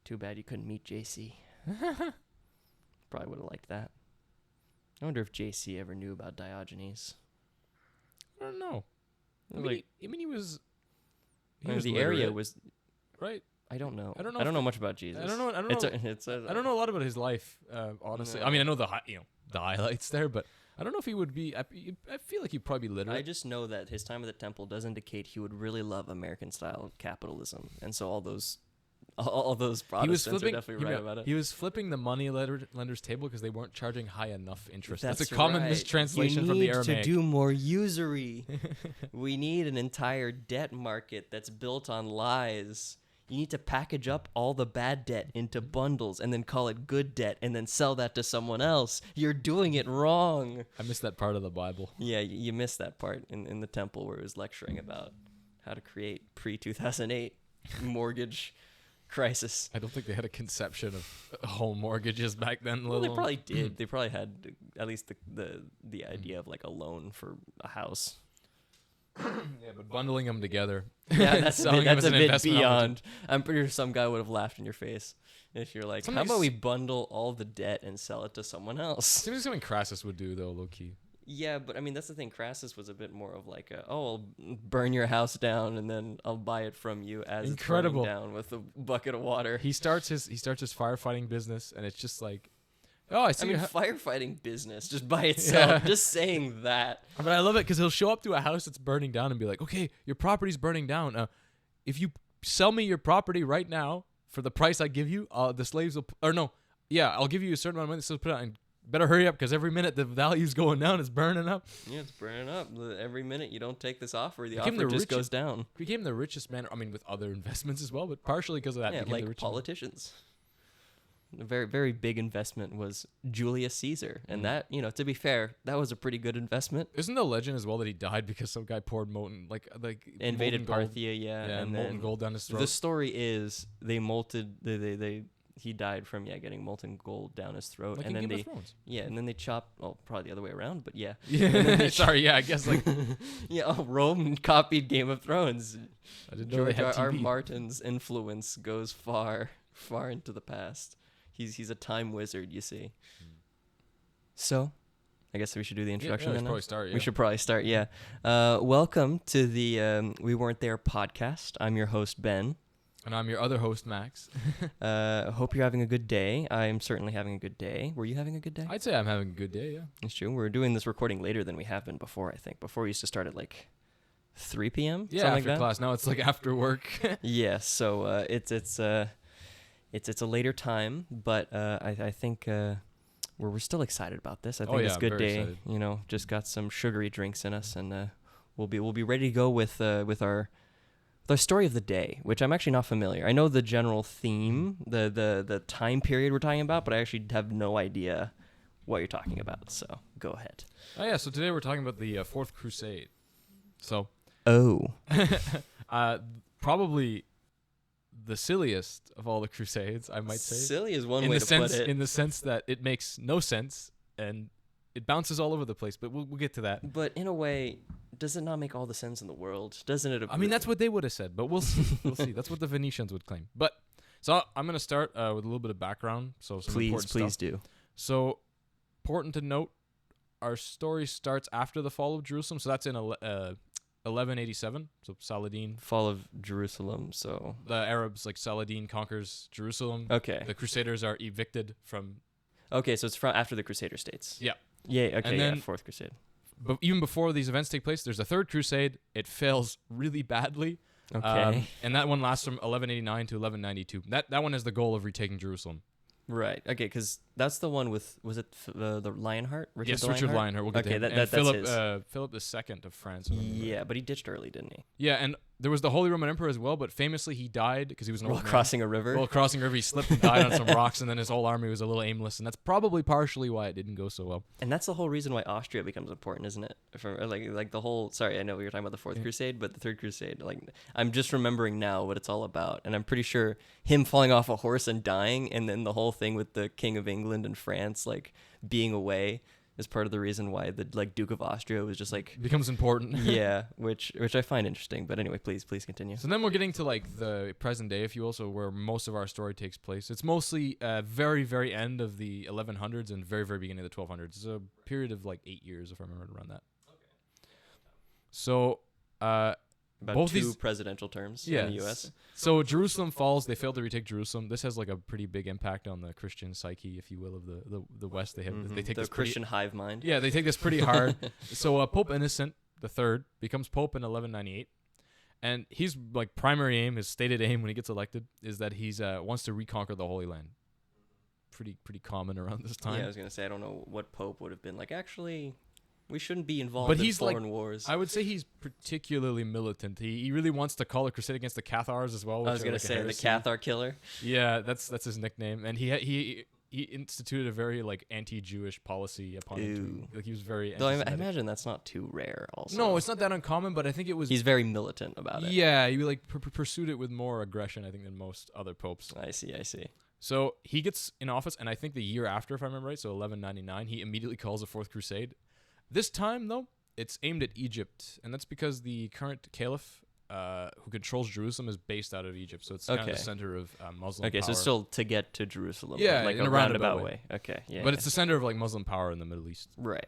Too bad you couldn't meet JC. Probably would have liked that. I wonder if JC ever knew about Diogenes. I don't know. I mean, Like, he was. He I mean, was the area literate, was. right. I don't know. I don't know I don't if know it- much about Jesus. I don't know. I don't It's know. a, I don't know a lot about his life, honestly. I mean, I know the the highlights there, but I don't know if he would be. I feel like he'd probably be literate. I just know that his time at the temple does indicate he would really love American-style capitalism, and so all those Protestants are definitely right about it. He was flipping the money lender's table because they weren't charging high enough interest. That's a That's common right. mistranslation from the You need Aramaic. to do more usury. We need an entire debt market that's built on lies. You need to package up all the bad debt into bundles and then call it good debt and then sell that to someone else. You're doing it wrong. I missed that part of the Bible. Yeah, you missed that part in the temple where it was lecturing about how to create pre-2008 mortgage crisis. I don't think they had a conception of home mortgages back then. Well, they probably did. They probably had at least the idea of like a loan for a house. Yeah, but bundling them together. Yeah, that's a selling bit, them that's as a an bit investment beyond. I'm pretty sure some guy would have laughed in your face if you're like, Somebody's- how about we bundle all the debt and sell it to someone else? Seems like something Crassus would do, though, low key. Yeah, but I mean, that's the thing. Crassus was a bit more of like, I'll burn your house down and then I'll buy it from you as Incredible. it's burning down with a bucket of water. He starts his firefighting business, and it's just like, oh, I see. I mean, your firefighting business just by itself, Yeah. just saying that. But I love it because he'll show up to a house that's burning down and be like, okay, your property's burning down. If you sell me your property right now for the price I give you, the slaves will, I'll give you a certain amount of money. So put it on. Better hurry up because every minute the value's going down, it's burning up. Yeah, it's burning up. Every minute you don't take this offer, the Became offer the just goes richest- down. Became the richest man. I mean, with other investments as well, but partially because of that. Yeah, became the like richest politicians. A very, very big investment was Julius Caesar. And that, to be fair, that was a pretty good investment. Isn't the legend as well that he died because some guy poured molten Invaded molten gold- Parthia, yeah. and molten then gold down his throat? the story is he died from getting molten gold down his throat, Like and in then Game they of Thrones. and then they chopped. Well, probably the other way around, but yeah. Yeah, sorry. Yeah, I guess like Rome copied Game of Thrones. I didn't know they George had R. R. TV. Martin's influence goes far, far into the past. He's a time wizard, you see. So, I guess we should do the introduction. we then should now? probably start. Yeah. We should probably start. Yeah. Welcome to the We Weren't There podcast. I'm your host Ben. And I'm your other host, Max. Hope you're having a good day. I'm certainly having a good day. Were you having a good day? I'd say I'm having a good day. Yeah. It's true. We're doing this recording later than we have been before. I think before we used to start at like 3 p.m. Yeah. something After like that. class. Now it's like after work. Yeah, so it's a later time, but I think we're still excited about this. I think it's a good very day. excited. Just got some sugary drinks in us, and we'll be ready to go with our story of the day, which I'm actually not familiar. I know the general theme, the time period we're talking about, but I actually have no idea what you're talking about. So go ahead. Oh yeah. So today we're talking about the Fourth Crusade. So probably the silliest of all the crusades, I might say. Silly is one in way the to sense, put it. in the sense that it makes no sense and it bounces all over the place. But we'll get to that. But in a way, does it not make all the sense in the world? Doesn't it? I mean, that's what they would have said, but we'll see. We'll see. That's what the Venetians would claim. But so I'm gonna start with a little bit of background. So some important please stuff. do. So important to note, our story starts after the fall of Jerusalem. So that's in 1187. So Saladin, Fall of Jerusalem. So the Arabs, like Saladin conquers Jerusalem. okay, The Crusaders are evicted from. okay. So it's from after the Crusader states. Yeah. Yeah. Okay. And then- Fourth Crusade. But even before these events take place, there's a third crusade. It fails really badly. Okay. And that one lasts from 1189 to 1192. That one has the goal of retaking Jerusalem. Right. Okay. Because that's the one with the Lionheart? Yes, the Richard Lionheart. We'll get Okay, to him. that- And that's Philip II of France. Yeah, but he ditched early, didn't he? Yeah, and there was the Holy Roman Emperor as well, but famously he died because he was an While old man. crossing a river. While crossing a river, he slipped and died on some rocks, and then his whole army was a little aimless, and that's probably partially why it didn't go so well. And that's the whole reason why Austria becomes important, isn't it? For like the whole. Sorry, I know we were talking about the Fourth Crusade, but the Third Crusade. Like, I'm just remembering now what it's all about, and I'm pretty sure him falling off a horse and dying, and then the whole thing with the King of England and France like being away is part of the reason why the like Duke of Austria was just like becomes important. yeah, which I find interesting. But anyway, please continue. So then we're getting to like the present day, if you will, so where most of our story takes place. It's mostly very, very end of the 1100s and very, very beginning of the 1200s. It's a period of like 8 years, if I remember around that. So About both two these presidential terms yeah. in the U.S. So Jerusalem falls. They failed to retake Jerusalem. This has like a pretty big impact on the Christian psyche, if you will, of the West. They take the this Christian hive mind. Yeah, they take this pretty hard. So Pope Innocent III becomes Pope in 1198, and his like primary aim, his stated aim when he gets elected, is that he's wants to reconquer the Holy Land. Pretty common around this time. Yeah, I was gonna say I don't know what Pope would have been like. Actually, we shouldn't be involved in foreign wars. I would say he's particularly militant. He really wants to call a crusade against the Cathars as well. I was gonna say the Cathar killer. Yeah, that's his nickname, and he instituted a very like anti-Jewish policy upon him. Like he was very. Though I imagine that's not too rare. Also, no, it's not that uncommon, but I think it was. He's very militant about it. Yeah, he like pursued it with more aggression, I think, than most other popes. I see. So he gets in office, and I think the year after, if I remember right, so 1199, he immediately calls a fourth crusade. This time, though, it's aimed at Egypt, and that's because the current caliph who controls Jerusalem is based out of Egypt, so it's kind of the center of Muslim power. So it's still to get to Jerusalem, yeah, like in a roundabout way. Okay, yeah. But it's the center of like Muslim power in the Middle East. Right.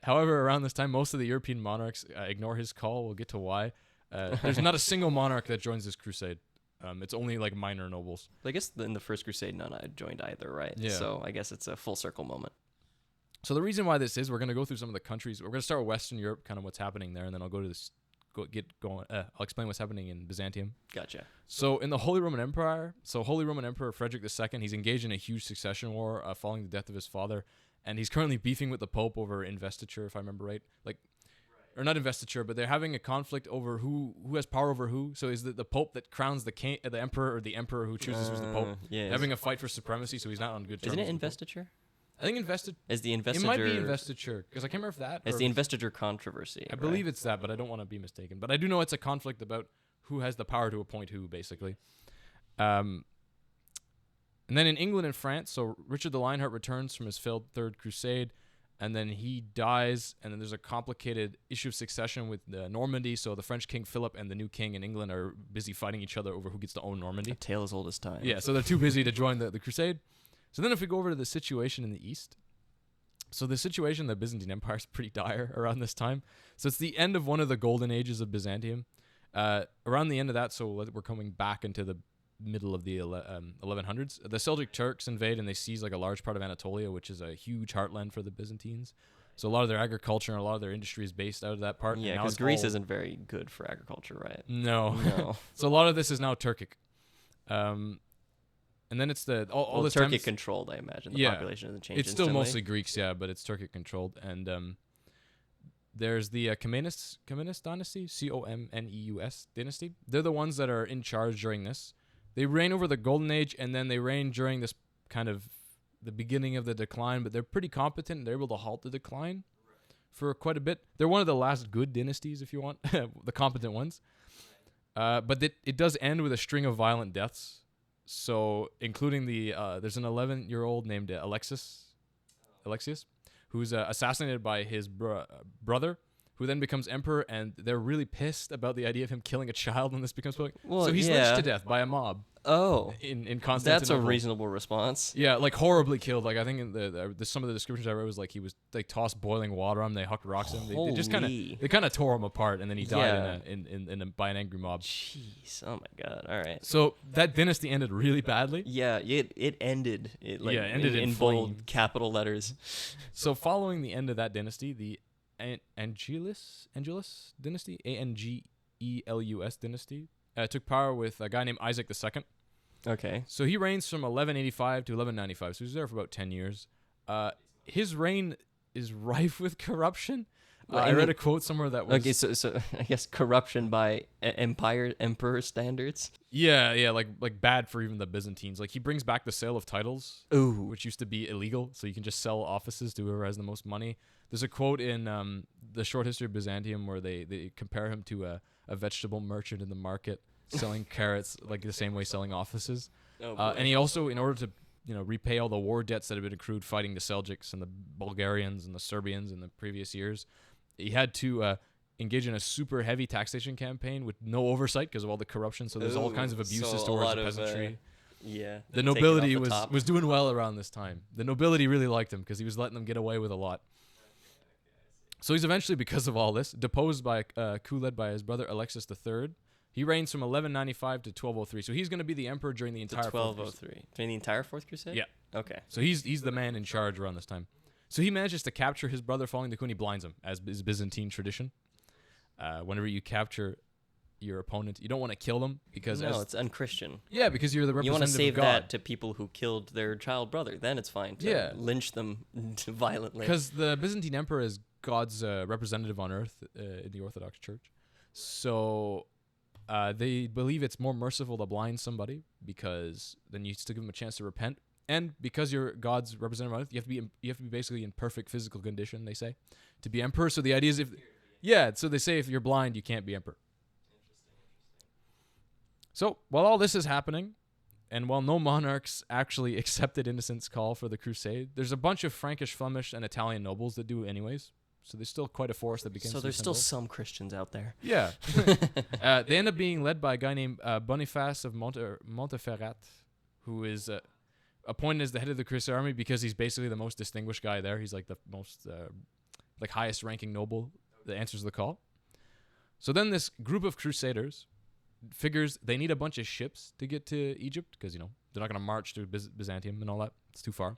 However, around this time, most of the European monarchs ignore his call. We'll get to why. There's not a single monarch that joins this crusade. It's only like minor nobles. I guess in the first crusade, none had joined either, right? Yeah. So I guess it's a full circle moment. So the reason why this is, we're going to go through some of the countries. We're going to start with Western Europe, kind of what's happening there, and then I'll go to this. Get going. I'll explain what's happening in Byzantium. Gotcha. So in the Holy Roman Empire, Holy Roman Emperor Frederick II, he's engaged in a huge succession war following the death of his father, and he's currently beefing with the Pope over investiture, if I remember right. Or not investiture, but they're having a conflict over who has power over who. So is the Pope that crowns the king, the emperor, or the emperor who chooses who's the Pope? Yeah. Having a fight for supremacy, so he's not on good terms. Isn't it with the Pope. investiture? I think investiture. Is the investiture? It might be investiture because I can't remember if that. It's the investiture controversy. I believe it's that, but I don't want to be mistaken. But I do know it's a conflict about who has the power to appoint who, basically. And then in England and France, so Richard the Lionheart returns from his failed Third Crusade, and then he dies, and then there's a complicated issue of succession with Normandy. So the French King Philip and the new king in England are busy fighting each other over who gets to own Normandy. A tale as old as time. Yeah, so they're too busy to join the crusade. So then if we go over to the situation in the East, so the situation in the Byzantine Empire is pretty dire around this time. So it's the end of one of the golden ages of Byzantium. Around the end of that, so we're coming back into the middle of the 1100s. The Seljuk Turks invade and they seize like a large part of Anatolia, which is a huge heartland for the Byzantines. So a lot of their agriculture and a lot of their industry is based out of that part. Yeah, because Greece isn't very good for agriculture, right? No. So a lot of this is now Turkic. And then it's all this Turkic controlled, I imagine. The population hasn't changed. It's still mostly Greeks, yeah, but it's Turkic controlled. And there's the Comnenus dynasty, Comneus dynasty. They're the ones that are in charge during this. They reign over the Golden Age, and then they reign during this kind of the beginning of the decline, but they're pretty competent. They're able to halt the decline for quite a bit. They're one of the last good dynasties, if you want, the competent ones. But it does end with a string of violent deaths. So, including there's an 11-year-old named Alexius, who's assassinated by his brother, who then becomes emperor, and they're really pissed about the idea of him killing a child when this becomes public. So he's lynched to death by a mob. Oh, in Constantinople. That's a reasonable response. Yeah, like horribly killed. Like I think in the some of the descriptions I read was like he was like tossed boiling water on him. They hucked rocks at him. They just kind of tore him apart, and then he died by an angry mob. Jeez, oh my god! All right. So that dynasty ended really badly. Yeah, it ended. Ended in bold capital letters. So following the end of that dynasty, the Angelus dynasty, Angelus dynasty, took power with a guy named Isaac II. Okay. So he reigns from 1185 to 1195. So he was there for about 10 years. His reign is rife with corruption. I read a quote somewhere that was... Okay, so I guess corruption by emperor standards? Yeah, like bad for even the Byzantines. Like he brings back the sale of titles, which used to be illegal. So you can just sell offices to whoever has the most money. There's a quote in the Short History of Byzantium where they compare him to a vegetable merchant in the market selling carrots, like the same way selling offices. And he also, in order to repay all the war debts that had been accrued fighting the Seljuks and the Bulgarians and the Serbians in the previous years. He had to engage in a super heavy taxation campaign with no oversight because of all the corruption. So there's all kinds of abuses towards the peasantry. The nobility was doing well around this time. The nobility really liked him because he was letting them get away with a lot. So he's eventually, because of all this, deposed by a coup led by his brother Alexis III. He reigns from 1195 to 1203. So he's going to be the emperor during the entire 1203. During the entire Fourth Crusade? Yeah. Okay. So he's the man in charge around this time. So he manages to capture his brother following the coup, and he blinds him, as is Byzantine tradition. Whenever you capture your opponent, you don't want to kill them because it's unchristian. Yeah, because you're the representative You want to save of God. that to people who killed their child brother. Then it's fine to lynch them violently. Because the Byzantine emperor is God's representative on earth in the Orthodox Church. So they believe it's more merciful to blind somebody because then you still give them a chance to repent. And because you're God's representative on earth, you have to be basically in perfect physical condition, they say, to be emperor. So the idea is so they say if you're blind, you can't be emperor. So while all this is happening, and while no monarchs actually accepted Innocent's call for the crusade, there's a bunch of Frankish, Flemish, and Italian nobles that do anyways. So there's still quite a force that begins. So there's to still some Christians out there. Yeah. They end up being led by a guy named Boniface of Monteferrat, who is appointed as the head of the Crusade army because he's basically the most distinguished guy there. He's like the most highest ranking noble that answers the call. So then this group of crusaders figures they need a bunch of ships to get to Egypt because they're not going to march to Byzantium and all that. It's too far.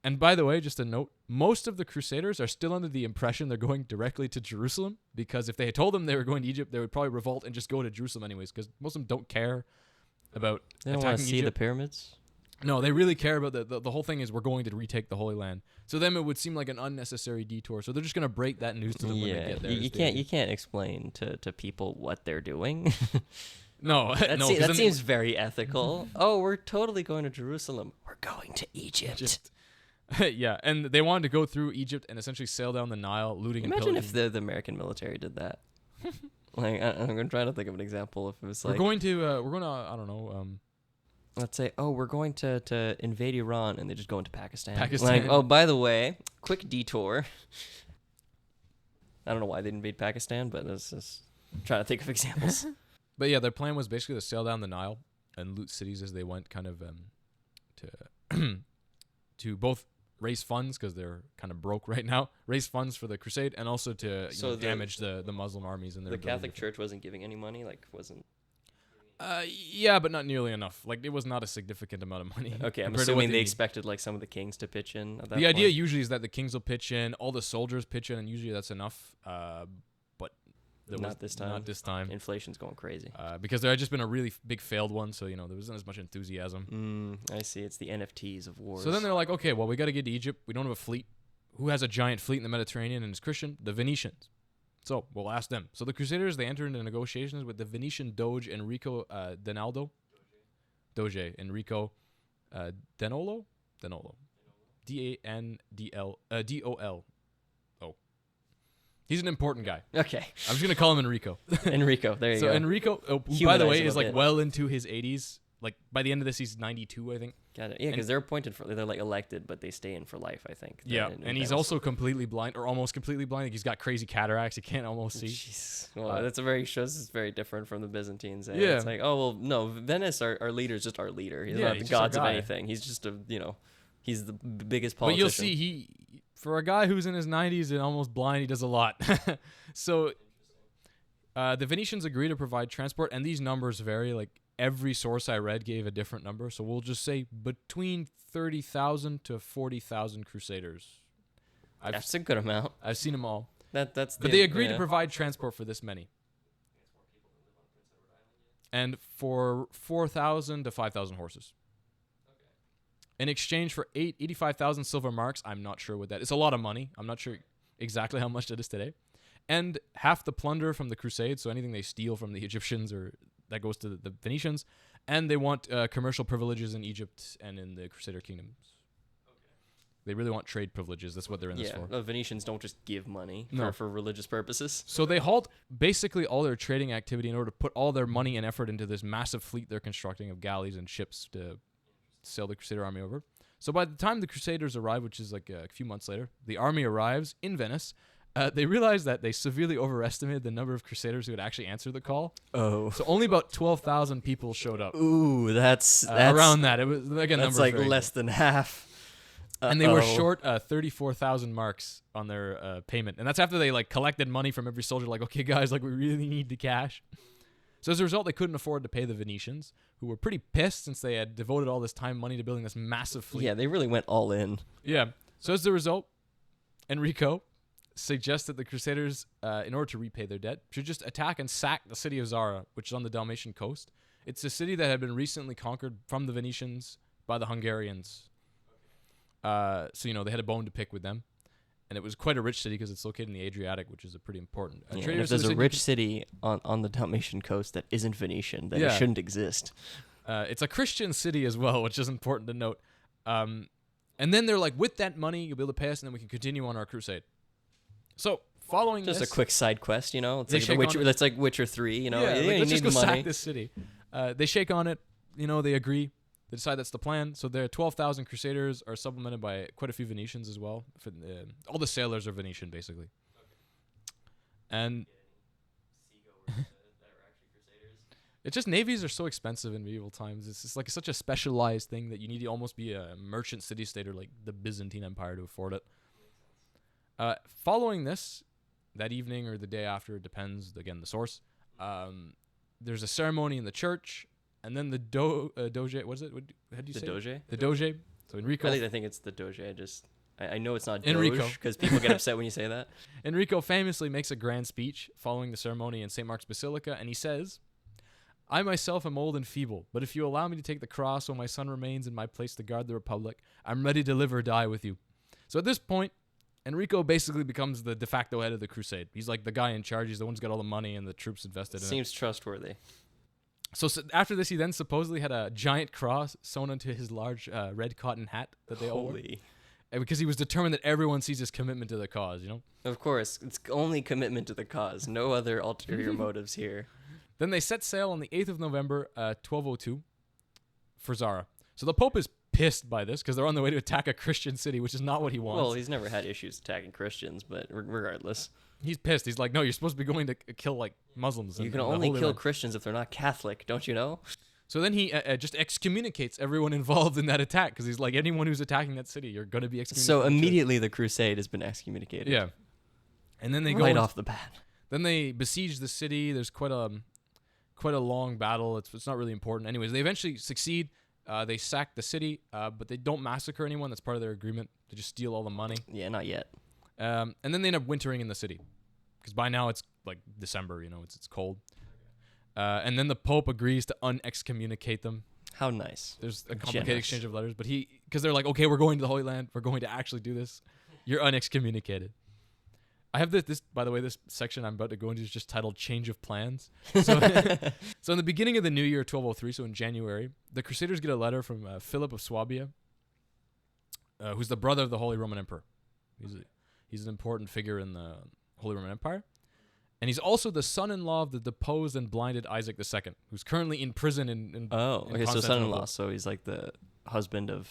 And by the way, just a note, most of the crusaders are still under the impression they're going directly to Jerusalem because if they had told them they were going to Egypt, they would probably revolt and just go to Jerusalem anyways because most of them don't care about They don't want to see the pyramids? No, they really care about the whole thing is we're going to retake the Holy Land. So them it would seem like an unnecessary detour. So they're just going to break that news to them when they get there. You can't explain to people what they're doing. No, that seems very ethical. Oh, we're totally going to Jerusalem. We're going to Egypt. Yeah, and they wanted to go through Egypt and essentially sail down the Nile, looting and pillaging. Imagine if the American military did that. I'm going to try to think of an example. If it was like we're going to I don't know. Let's say, we're going to invade Iran, and they just go into Pakistan. Pakistan. Like, by the way, quick detour. I don't know why they invade Pakistan, but it's just trying to think of examples. But yeah, their plan was basically to sail down the Nile and loot cities as they went, kind of to both raise funds because they're kind of broke right now, raise funds for the crusade, and also to damage the Muslim armies and their. The Catholic Church wasn't giving any money, wasn't. Yeah, but not nearly enough. Like, it was not a significant amount of money. Okay, I'm assuming they expected some of the kings to pitch in. At that the idea usually is that the kings will pitch in, all the soldiers pitch in, and usually that's enough. But not this time. Not this time. Inflation's going crazy. Because there had just been a really big failed one, so there wasn't as much enthusiasm. I see. It's the NFTs of wars. So then they're like, okay, well, we got to get to Egypt. We don't have a fleet. Who has a giant fleet in the Mediterranean and is Christian? The Venetians. So we'll ask them. So the Crusaders, they entered into negotiations with the Venetian Doge Enrico Denaldo. Doge Enrico Denolo? D-A-N-D-L-D-O-L. Oh. He's an important guy. Okay. I'm just going to call him Enrico. Enrico, there you go. So Enrico, who, by the way, is well into his 80s. Like, by the end of this, he's 92, I think. Got it. Yeah, because they're appointed they're elected, but they stay in for life, I think. Yeah, and he's also completely blind, or almost completely blind. Like, he's got crazy cataracts. He can't almost see. Jeez. Well, that's it's very different from the Byzantines. Eh? Yeah. It's like, no, Venice, our leader is just our leader. He's not the gods of anything. He's just he's the biggest politician. But you'll see, for a guy who's in his 90s and almost blind, he does a lot. So, the Venetians agree to provide transport, and these numbers vary. Like, every source I read gave a different number, so we'll just say between 30,000 to 40,000 crusaders. That's a good amount. I've seen them all. But they agreed to provide transport for this many. And for 4,000 to 5,000 horses. In exchange for 85,000 silver marks, I'm not sure what that is. It's a lot of money. I'm not sure exactly how much that is today. And half the plunder from the Crusade, so anything they steal from the Egyptians or that goes to the Venetians, and they want commercial privileges in Egypt and in the Crusader kingdoms. Okay. They really want trade privileges. That's what they're in this for. The Venetians don't just give money for religious purposes. So they halt basically all their trading activity in order to put all their money and effort into this massive fleet they're constructing of galleys and ships to sail the Crusader army over. So by the time the Crusaders arrive, which is like a few months later, the army arrives in Venice. They realize that they severely overestimated the number of Crusaders who would actually answer the call. Oh. So only about 12,000 people showed up. Ooh, that's around that. It was again that's numbers like vary. less than half. And they were short 34,000 marks on their payment, and that's after they like collected money from every soldier. Like, okay, guys, like we really need the cash. So as a result, they couldn't afford to pay the Venetians, who were pretty pissed since they had devoted all this time and money to building this massive fleet. Yeah, they really went all in. Yeah. So as a result, Enrico suggests that the Crusaders, in order to repay their debt, should just attack and sack the city of Zara, which is on the Dalmatian coast. It's a city that had been recently conquered from the Venetians by the Hungarians. So, they had a bone to pick with them. And it was quite a rich city because it's located in the Adriatic, which is a pretty important. Yeah, and if there's a rich city on the Dalmatian coast that isn't Venetian, then it shouldn't exist. It's a Christian city as well, which is important to note. And then they're like, with that money, you'll be able to pay us, and then we can continue on our crusade. So, following just this... a quick side quest, It's like Witcher 3, let's just go money. sack this city. They shake on it, they agree. They decide that's the plan. So their 12,000 Crusaders are supplemented by quite a few Venetians as well. All the sailors are Venetian, basically. And it's just navies are so expensive in medieval times. It's just like such a specialized thing that you need to almost be a merchant city-state or like the Byzantine Empire to afford it. Following this, that evening or the day after, it depends, again, the source, there's a ceremony in the church. And then the Doge, what is it? How do you say? The Doge? The Doge. So Enrico. I think it's the Doge. I know it's not Enrico. Doge because people get upset when you say that. Enrico famously makes a grand speech following the ceremony in St. Mark's Basilica, and he says, "I myself am old and feeble, but if you allow me to take the cross while my son remains in my place to guard the Republic, I'm ready to live or die with you." So at this point, Enrico basically becomes the de facto head of the crusade. He's like the guy in charge. He's the one who's got all the money and the troops invested in it. Seems trustworthy. So after this, he then supposedly had a giant cross sewn onto his large red cotton hat that they all wore. Because he was determined that everyone sees his commitment to the cause, Of course, it's only commitment to the cause. No other ulterior motives here. Then they set sail on the 8th of November, 1202, for Zara. So the Pope is pissed by this because they're on their way to attack a Christian city, which is not what he wants. Well, he's never had issues attacking Christians, but regardless. He's pissed. He's like, no, you're supposed to be going to kill, like, Muslims. You can only kill Christians if they're not Catholic, don't you know? So then he just excommunicates everyone involved in that attack because he's like, anyone who's attacking that city, you're going to be excommunicated. So immediately the crusade has been excommunicated. Yeah. And then they go... Right off the bat. Then they besiege the city. There's quite a long battle. It's not really important. Anyways, they eventually succeed. They sack the city, but they don't massacre anyone. That's part of their agreement. They just steal all the money. Yeah, not yet. And then they end up wintering in the city because by now it's like December, it's cold. And then the Pope agrees to unexcommunicate them. How nice. There's a complicated exchange of letters, but because they're like, okay, we're going to the Holy Land. We're going to actually do this. You're unexcommunicated. I have this, by the way, this section I'm about to go into is just titled Change of Plans. So, so in the beginning of the new year, 1203, so in January, the Crusaders get a letter from Philip of Swabia, who's the brother of the Holy Roman Emperor. He's an important figure in the Holy Roman Empire. And he's also the son-in-law of the deposed and blinded Isaac II, who's currently in prison in okay, so son-in-law. So he's like the husband of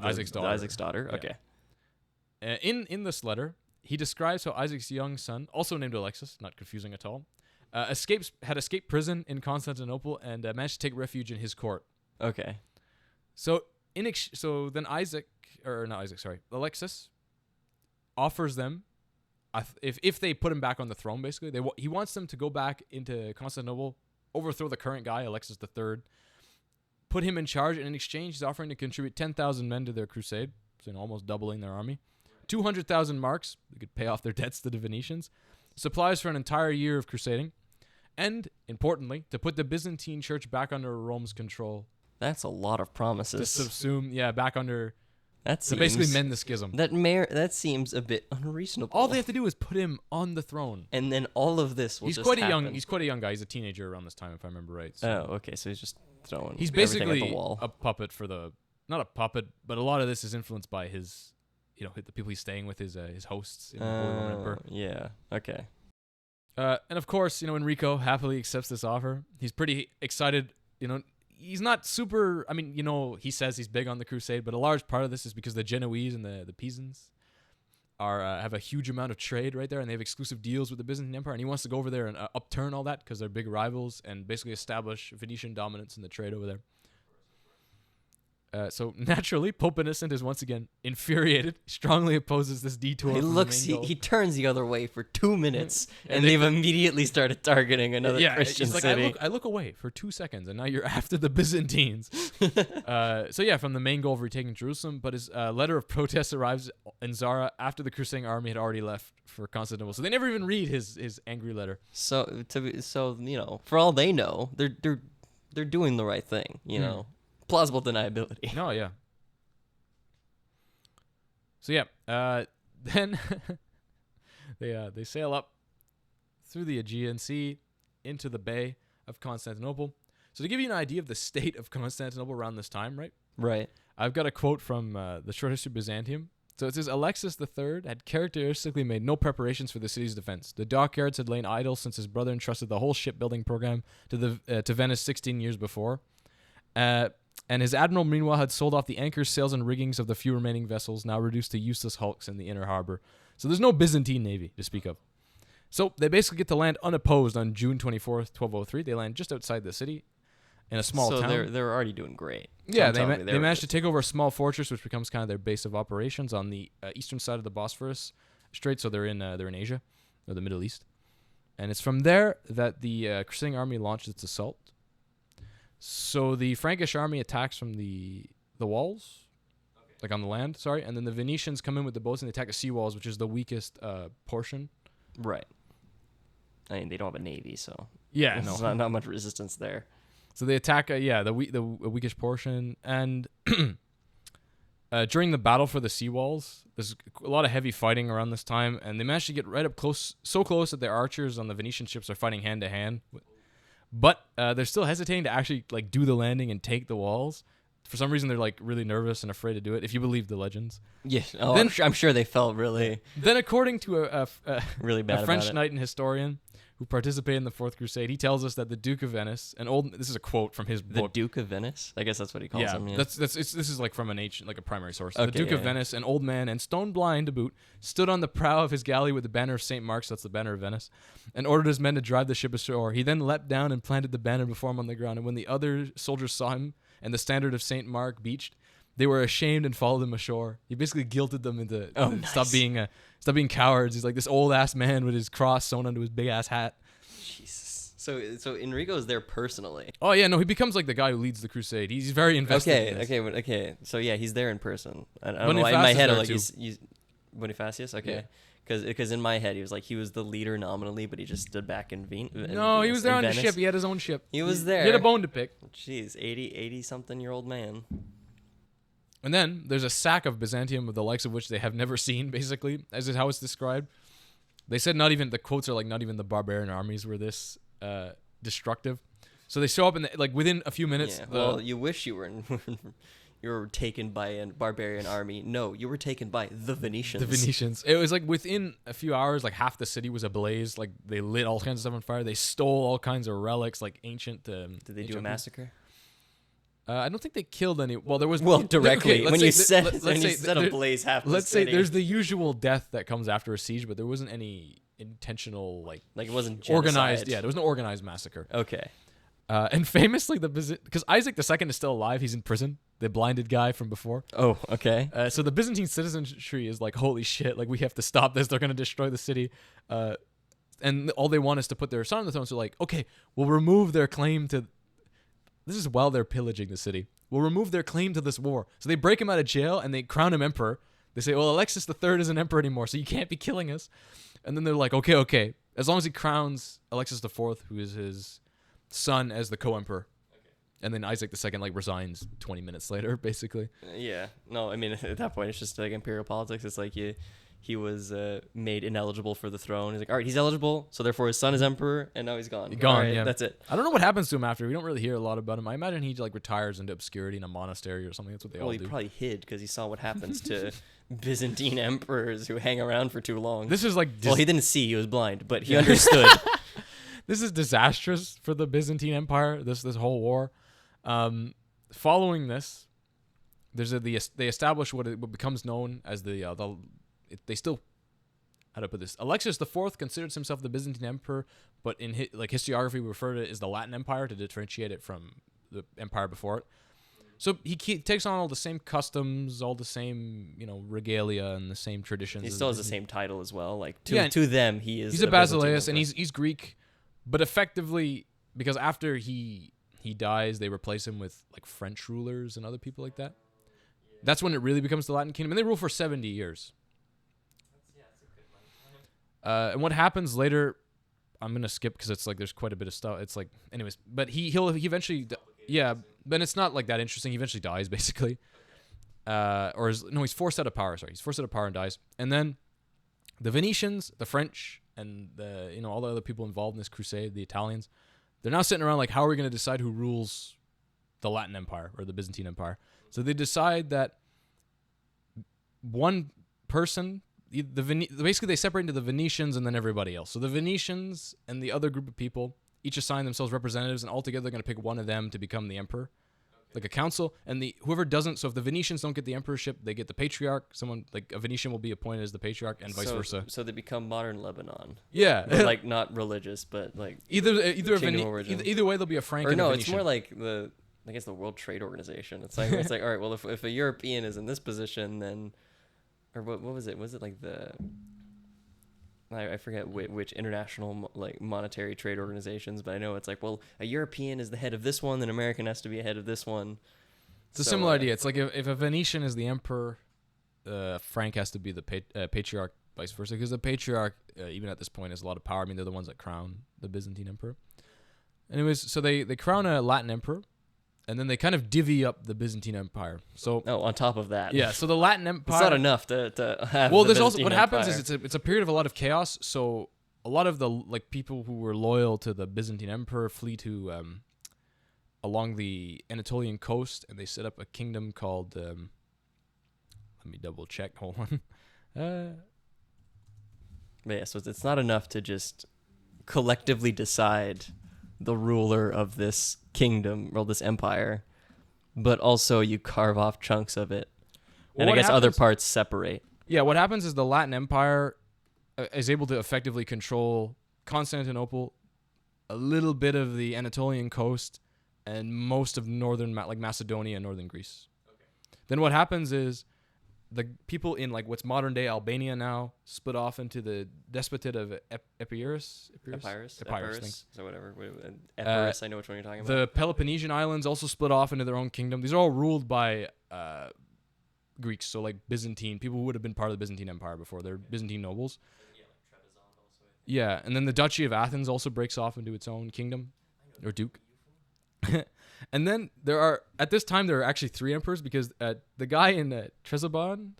Isaac's daughter. Isaac's daughter. Yeah. Okay. In this letter, he describes how Isaac's young son, also named Alexis, not confusing at all, had escaped prison in Constantinople and managed to take refuge in his court. Okay. So then Alexis offers them, if they put him back on the throne, basically, he wants them to go back into Constantinople, overthrow the current guy, Alexis III, put him in charge, and in exchange, he's offering to contribute 10,000 men to their crusade, so almost doubling their army, 200,000 marks, they could pay off their debts to the Venetians, supplies for an entire year of crusading, and, importantly, to put the Byzantine church back under Rome's control. That's a lot of promises. To subsume, back under... To basically mend the schism. That seems a bit unreasonable. All they have to do is put him on the throne, and then all of this will he's just quite happen. He's quite a young guy. He's a teenager around this time, if I remember right. So. Oh, okay. So he's just throwing. He's everything basically at the wall. a puppet for not a puppet, but a lot of this is influenced by his, the people he's staying with, his hosts. The Holy Roman Emperor. Yeah. Okay. And of course, Enrico happily accepts this offer. He's pretty excited. he's not super. I mean, he says he's big on the Crusade, but a large part of this is because the Genoese and the Pisans have a huge amount of trade right there, and they have exclusive deals with the Byzantine Empire, and he wants to go over there and upturn all that because they're big rivals and basically establish Venetian dominance in the trade over there. So naturally, Pope Innocent is once again infuriated, strongly opposes this detour. He turns the other way for 2 minutes, and they've immediately started targeting another Christian city. I look away for 2 seconds, and now you're after the Byzantines. From the main goal of retaking Jerusalem, but his letter of protest arrives in Zara after the crusading army had already left for Constantinople. So they never even read his angry letter. So for all they know, they're doing the right thing. Plausible deniability. No, yeah. So then they sail up through the Aegean Sea into the Bay of Constantinople. So to give you an idea of the state of Constantinople around this time, right? Right. I've got a quote from the Short History of Byzantium. So it says, Alexis III had characteristically made no preparations for the city's defense. The dockyards had lain idle since his brother entrusted the whole shipbuilding program to Venice 16 years before. And his admiral, meanwhile, had sold off the anchors, sails, and riggings of the few remaining vessels, now reduced to useless hulks in the inner harbor. So there's no Byzantine navy to speak of. So they basically get to land unopposed on June 24th, 1203. They land just outside the city in a small town. So they're already doing great. Yeah, they managed to take over a small fortress, which becomes kind of their base of operations on the eastern side of the Bosphorus Strait. So they're in Asia, or the Middle East. And it's from there that the crusading army launched its assault. So the Frankish army attacks from the walls, like on the land, and then the Venetians come in with the boats and they attack the sea walls, which is the weakest portion. Right. I mean, they don't have a navy, so there's not much resistance there. So they attack, the weakest portion, and during the battle for the sea walls, there's a lot of heavy fighting around this time, and they managed to get right up close, so close that their archers on the Venetian ships are fighting hand to hand. But they're still hesitating to actually do the landing and take the walls. For some reason, they're really nervous and afraid to do it, if you believe the legends. Yeah, I'm sure they felt really. Then, according to really bad a French knight and historian who participated in the Fourth Crusade, he tells us that the Duke of Venice, this is a quote from his book. The Duke of Venice, I guess that's what he calls him. Yeah, this is from an ancient, a primary source. Okay, the Duke of Venice, an old man and stone blind to boot, stood on the prow of his galley with the banner of St. Mark's, that's the banner of Venice, and ordered his men to drive the ship ashore. He then leapt down and planted the banner before him on the ground, and when the other soldiers saw him and the standard of St. Mark beached, they were ashamed and followed him ashore. He basically guilted them into stop being cowards. He's like this old ass man with his cross sewn onto his big ass hat. Jesus. So Enrico's there personally. Oh yeah, no, he becomes the guy who leads the crusade. He's very invested. Okay. So yeah, he's there in person. I don't know why in my head he's Bonifacius. Okay, because in my head he was the leader nominally, but he just stood back in Venus. No, he was there on the ship. He had his own ship. He was there. He had a bone to pick. Jeez, 80 something year old man. And then there's a sack of Byzantium, of the likes of which they have never seen. Basically, as is how it's described. They said not even the quotes are not even the barbarian armies were this destructive. So they show up and within a few minutes. Yeah, well, you wish you were you were taken by a barbarian army. No, you were taken by the Venetians. The Venetians. It was within a few hours, half the city was ablaze. They lit all kinds of stuff on fire. They stole all kinds of relics, ancient. Did they do a massacre? I don't think they killed any. Well, there was directly when you said a blaze happened. Let's say there's the usual death that comes after a siege, but there wasn't any intentional it wasn't genocide. Organized. Yeah, there was no organized massacre. Okay. And famously, because Isaac II is still alive, he's in prison. The blinded guy from before. Oh, okay. So the Byzantine citizenry is holy shit! We have to stop this. They're gonna destroy the city. And all they want is to put their son on the throne. So okay, we'll remove their claim to. This is while they're pillaging the city. We'll remove their claim to this war. So they break him out of jail and they crown him emperor. They say, well, Alexis III isn't emperor anymore, so you can't be killing us. And then they're like, okay. As long as he crowns Alexis IV, who is his son, as the co-emperor. Okay. And then Isaac II resigns 20 minutes later, basically. Yeah. No, I mean, at that point, it's just imperial politics. It's he was made ineligible for the throne. He's all right, he's eligible, so therefore his son is emperor, and now he's gone. Right, yeah. That's it. I don't know what happens to him after. We don't really hear a lot about him. I imagine he retires into obscurity in a monastery or something. That's what they all do. Well, he probably hid because he saw what happens to Byzantine emperors who hang around for too long. This is well, he didn't see. He was blind, but he understood. This is disastrous for the Byzantine Empire, this whole war. Following this, they establish what becomes known as they still, how to put this? Alexius IV considers himself the Byzantine emperor, but in historiography, we refer to it as the Latin Empire to differentiate it from the empire before it. So he takes on all the same customs, all the same regalia and the same traditions. He still has the same title as well. Like to them, he's a Basileus, and he's Greek, but effectively because after he dies, they replace him with like French rulers and other people like that. That's when it really becomes the Latin Kingdom, and they rule for 70 years. And what happens later, I'm gonna skip because it's like there's quite a bit of stuff. It's like anyways, but he eventually but it's not like that interesting. He eventually dies basically, he's forced out of power. Sorry, he's forced out of power and dies. And then the Venetians, the French, and the all the other people involved in this crusade, the Italians, they're now sitting around like, how are we gonna decide who rules the Latin Empire or the Byzantine Empire? So they decide that one person. Basically, they separate into the Venetians and then everybody else. So the Venetians and the other group of people each assign themselves representatives, and altogether they're going to pick one of them to become the emperor, like a council. And whoever doesn't, so if the Venetians don't get the emperorship, they get the patriarch. Someone like a Venetian will be appointed as the patriarch, and vice versa. So they become modern Lebanon. Yeah, but like not religious, but like either way, they'll be a Frank. Or and no, a it's more like the World Trade Organization. It's like all right, well if a European is in this position, then. Or what was it? Was it like I forget which international like monetary trade organizations, but I know it's like, well, a European is the head of this one, then American has to be ahead of this one. It's a similar idea. It's like if a Venetian is the emperor, Frank has to be the patriarch, vice versa, because the patriarch, even at this point, has a lot of power. I mean, they're the ones that crown the Byzantine emperor. Anyways, so they crown a Latin emperor. And then they kind of divvy up the Byzantine Empire. So on top of that, yeah. So the Latin Empire. It's not enough to have. Well, there's also what happens Empire. is it's a period of a lot of chaos. So a lot of the people who were loyal to the Byzantine Emperor flee to along the Anatolian coast, and they set up a kingdom called. Let me double check. Hold on. But yeah, so it's not enough to just collectively decide the ruler of this kingdom or this empire, but also you carve off chunks of it, and I guess other parts separate. Yeah, what happens is the Latin Empire is able to effectively control Constantinople, a little bit of the Anatolian coast, and most of northern Macedonia and northern Greece. Okay. Then what happens is the people in what's modern day Albania now split off into the despotate of Epirus. So whatever. Epirus, I know which one you're talking about. The Peloponnesian Islands also split off into their own kingdom. These are all ruled by Greeks, so like Byzantine people who would have been part of the Byzantine Empire before. They're Byzantine nobles. Yeah, and then the Duchy of Athens also breaks off into its own kingdom, or duke. And then there are actually 3 emperors, because the guy in Trebizond,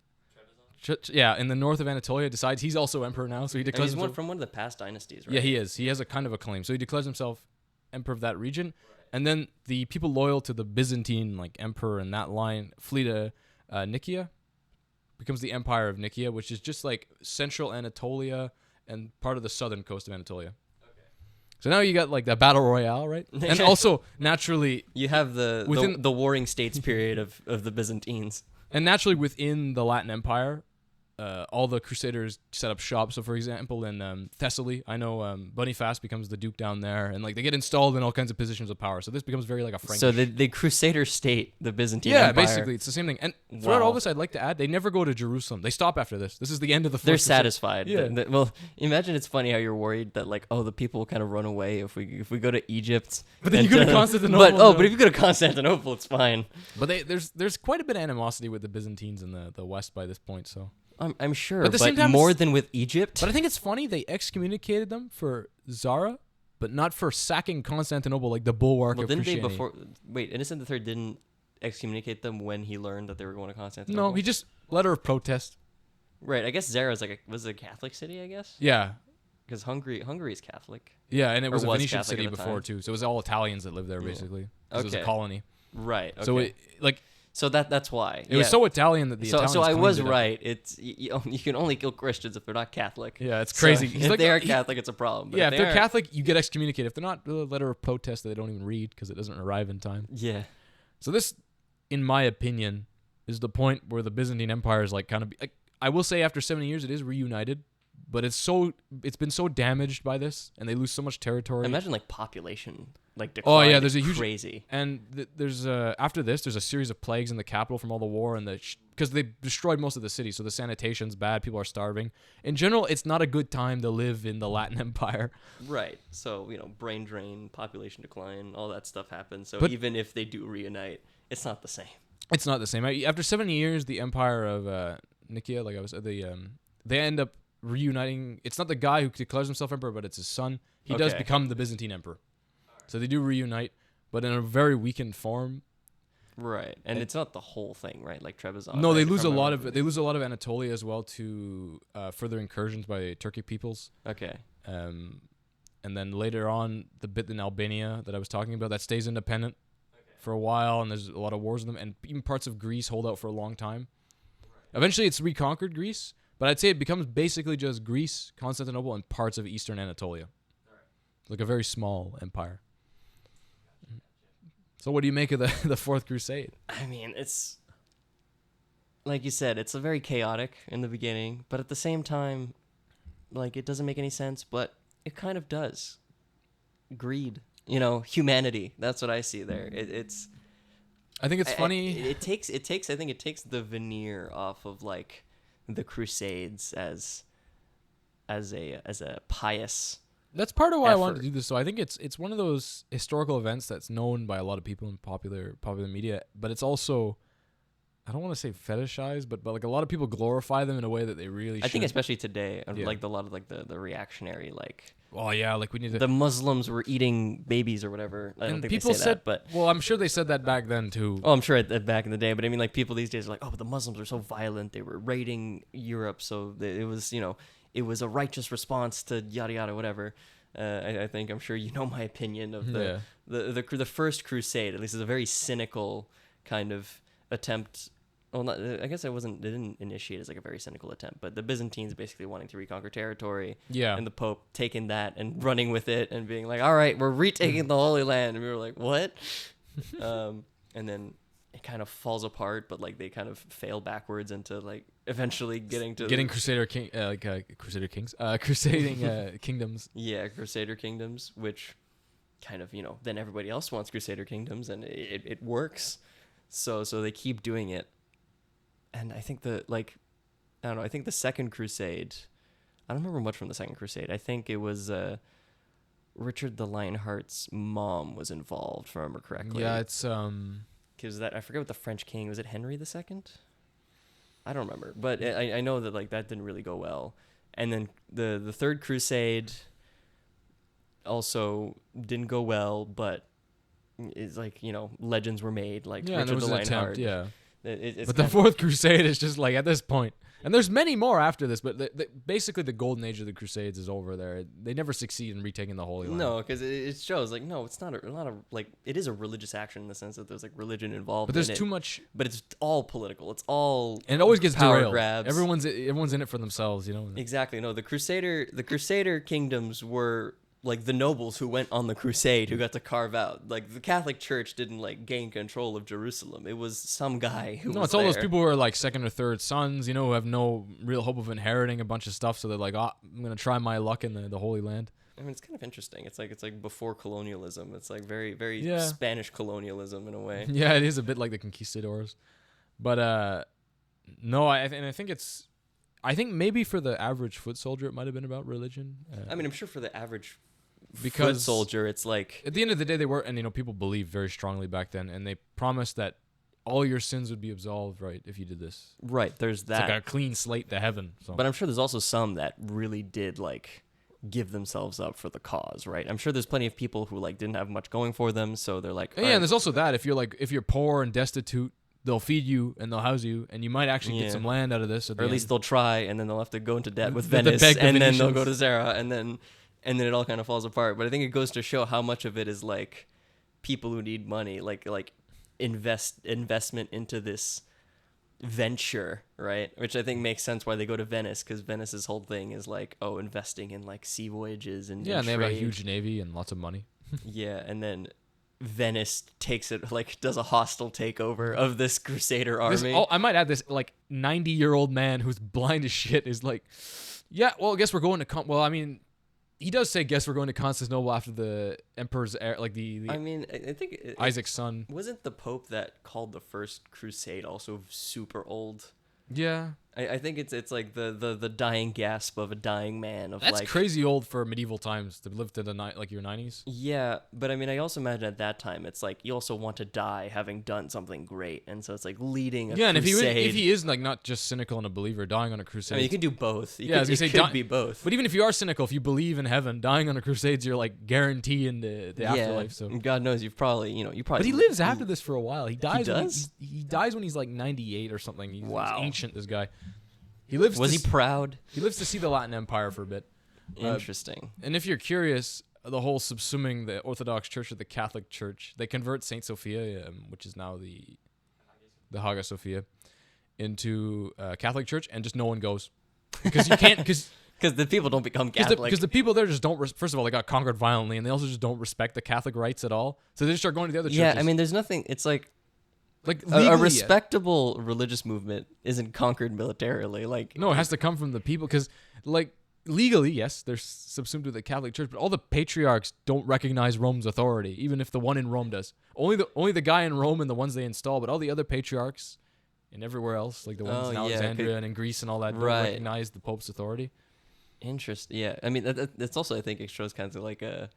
in the north of Anatolia, decides he's also emperor now. So he declares he's himself from one of the past dynasties, right? Yeah, he is. He has a kind of a claim. So he declares himself emperor of that region. Right. And then the people loyal to the Byzantine emperor in that line flee to Nicaea, becomes the Empire of Nicaea, which is just like central Anatolia and part of the southern coast of Anatolia. So now you got the battle royale, right? And also naturally you have the warring states period of the Byzantines. And naturally within the Latin Empire, all the Crusaders set up shop. So for example, in Thessaly, I know Boniface becomes the duke down there, and they get installed in all kinds of positions of power. So this becomes very a Frankish. So the Crusader state, the Byzantine Empire. Yeah, basically it's the same thing. And throughout all this, I'd like to add, they never go to Jerusalem. They stop after this. This is the end of the first. They're satisfied. Yeah. Well, imagine it's funny how you're worried that the people will kind of run away if we go to Egypt. But then you go to Constantinople. But if you go to Constantinople, it's fine. But there's quite a bit of animosity with the Byzantines in the West by this point. So. I'm sure, but at the same time, more than with Egypt. But I think it's funny they excommunicated them for Zara, but not for sacking Constantinople, like the bulwark of Christianity. Innocent III didn't excommunicate them when he learned that they were going to Constantinople? No, he just letter of protest. Right, I guess Zara was a Catholic city, I guess? Yeah. Because Hungary is Catholic. Yeah, and it was a Venetian Catholic city before, too. So it was all Italians that lived there, basically. Okay. It was a colony. Right, okay. So So that's why. It was so Italian that the Italians So I claimed was it. right. It's you can only kill Christians if they're not Catholic. Yeah, it's So crazy. if they are Catholic, it's a problem. But Yeah, if they're aren't- Catholic, you get excommunicated. If they're not, a letter of protest that they don't even read because it doesn't arrive in time. Yeah. So this, in my opinion, is the point where the Byzantine Empire is like kind of. Like, I will say, after 70 years, it is reunited, but it's been so damaged by this, and they lose so much territory. Imagine like population like decline. Oh yeah, there's a huge crazy. And there's after this, there's a series of plagues in the capital from all the war and because they destroyed most of the city, so the sanitation's bad. People are starving. In general, it's not a good time to live in the Latin Empire. Right. So brain drain, population decline, all that stuff happens. So But- even if they do reunite, it's not the same. It's not the same. After 70 years, the Empire of Nicaea, like I was, they end up reuniting. It's not the guy who declares himself emperor, but it's his son. He does Okay. become the Byzantine emperor. So they do reunite, but in a very weakened form. Right. And it's not the whole thing, right? Like Trebizond. No, right? they If lose I a lot remember. of they lose a lot of Anatolia as well to further incursions by Turkic peoples. Okay. And then later on, the bit in Albania that I was talking about that stays independent for a while, and there's a lot of wars with them, and even parts of Greece hold out for a long time. Eventually, it's reconquered Greece, but I'd say it becomes basically just Greece, Constantinople, and parts of eastern Anatolia. Like a very small empire. So what do you make of the Fourth Crusade? I mean, it's like you said, it's a very chaotic in the beginning, but at the same time, like it doesn't make any sense, but it kind of does. Greed, humanity. That's what I see there. It's. I think it's funny. It takes. I think it takes the veneer off of like the Crusades as a pious. That's part of why I wanted to effort. do this. So I think it's one of those historical events that's known by a lot of people in popular media, but it's also, I don't want to say fetishized, but like a lot of people glorify them in a way that they really I think shouldn't. especially today, Yeah. like a lot of like the reactionary like Oh yeah, like we need to. the Muslims were eating babies or whatever. I don't and think people they say said, that, but well, I'm sure they said that back then too. oh, I'm sure back in the day. But I mean, like people these days are like, oh, but the Muslims are so violent. They were raiding Europe, so it was it was a righteous response to yada yada whatever. I think I'm sure my opinion of the first Crusade. At least is a very cynical kind of attempt. Well, not, I guess they didn't initiate as like a very cynical attempt, but the Byzantines basically wanting to reconquer territory, Yeah. and the Pope taking that and running with it and being like, all right, we're retaking the Holy Land, and we were like, what? And then it kind of falls apart, but like they kind of fail backwards into like eventually getting Crusader King, Crusader Kings, crusading kingdoms. Yeah, Crusader kingdoms, which kind of, then everybody else wants Crusader kingdoms, and it works. So they keep doing it. And I think I think the Second Crusade, I don't remember much from the Second Crusade. I think it was Richard the Lionheart's mom was involved, if I remember correctly. Yeah, it's Because I forget what the French king, was it Henry II? I don't remember, but I know that like that didn't really go well. And then the Third Crusade also didn't go well, but it's like legends were made, like yeah, and there Richard was the an attempt, Lionheart. yeah. It's But the Fourth Crusade is just like at this point, and there's many more after this, but basically the golden age of the Crusades is over there. They never succeed in retaking the Holy Land. no, because it shows like no, it's not a like it is a religious action in the sense that there's like religion involved. But there's in it, too much, But it's all political. It's all and it always gets power derailed. grabs. Everyone's in it for themselves, Exactly. No, the Crusader kingdoms were like the nobles who went on the crusade who got to carve out. Like the Catholic Church didn't like gain control of Jerusalem. It was some guy who No, was it's all those there. people who are like second or third sons, who have no real hope of inheriting a bunch of stuff. So they're like, I'm gonna try my luck in the Holy Land. I mean, it's kind of interesting. It's like before colonialism. It's like very, very Yeah. Spanish colonialism in a way. Yeah, it is a bit like the conquistadors, but no, I think maybe for the average foot soldier it might have been about religion. I mean, I'm sure for the average foot because soldier, it's like at the end of the day they were, and people believed very strongly back then, and they promised that all your sins would be absolved, right, if you did this. right. There's It's that. like a clean slate to heaven. So. But I'm sure there's also some that really did like give themselves up for the cause, right? I'm sure there's plenty of people who like didn't have much going for them, so they're like, yeah, "All right, and there's also that if you're poor and destitute, they'll feed you and they'll house you, and you might actually Yeah. get some land out of this. or at least they'll try, and then they'll have to go into debt with They Venice, beg the and then they'll Venetians. go to Zara, and then it all kind of falls apart. But I think it goes to show how much of it is like people who need money, like investment into this venture, right? Which I think makes sense why they go to Venice, because Venice's whole thing is like, oh, investing in like sea voyages and Yeah, and they have a trade. huge navy and lots of money. Yeah, and then Venice takes it, like, does a hostile takeover of this Crusader army. I might add this, like, 90-year-old man who's blind as shit is like, yeah, well, I guess we're going to well, I mean, he does say, guess we're going to Constantinople after the emperor's heir, like the I mean, I think Isaac's son. wasn't the Pope that called the first Crusade also super old? Yeah. I think it's like the dying gasp of a dying man. Of That's like, crazy old for medieval times to live to the like your 90s. Yeah, but I mean, I also imagine at that time it's like you also want to die having done something great, and so it's like leading a Yeah, and crusade. if he is like not just cynical and a believer, dying on a crusade. I mean, you can do both. Yeah, I was gonna say, it could be both. But even if you are cynical, if you believe in heaven, dying on a crusade, you're like guaranteeing the afterlife. So God knows you've probably. But he lives after this for a while. He dies. does? He dies when he's like 98 or something. He's ancient. This guy. He lives. Was he proud? He lives to see the Latin Empire for a bit. Interesting. And if you're curious, the whole subsuming the Orthodox Church or the Catholic Church, they convert Saint Sophia, which is now the Hagia Sophia, into Catholic Church, and just no one goes because you can't because the people don't become Catholic. Because the people there just don't. First of all, they got conquered violently, and they also just don't respect the Catholic rites at all. So they just start going to the other churches. Yeah, I mean, there's nothing. It's like legally, a respectable religious movement isn't conquered militarily. Like, no, it has to come from the people because, like, legally, yes, they're subsumed to the Catholic Church, but all the patriarchs don't recognize Rome's authority, even if the one in Rome does. Only the guy in Rome and the ones they install, but all the other patriarchs and everywhere else, like the ones in Alexandria and in Greece and all that, don't recognize the Pope's authority. Interesting. Yeah, I mean, that's also, I think, it shows kind of like a,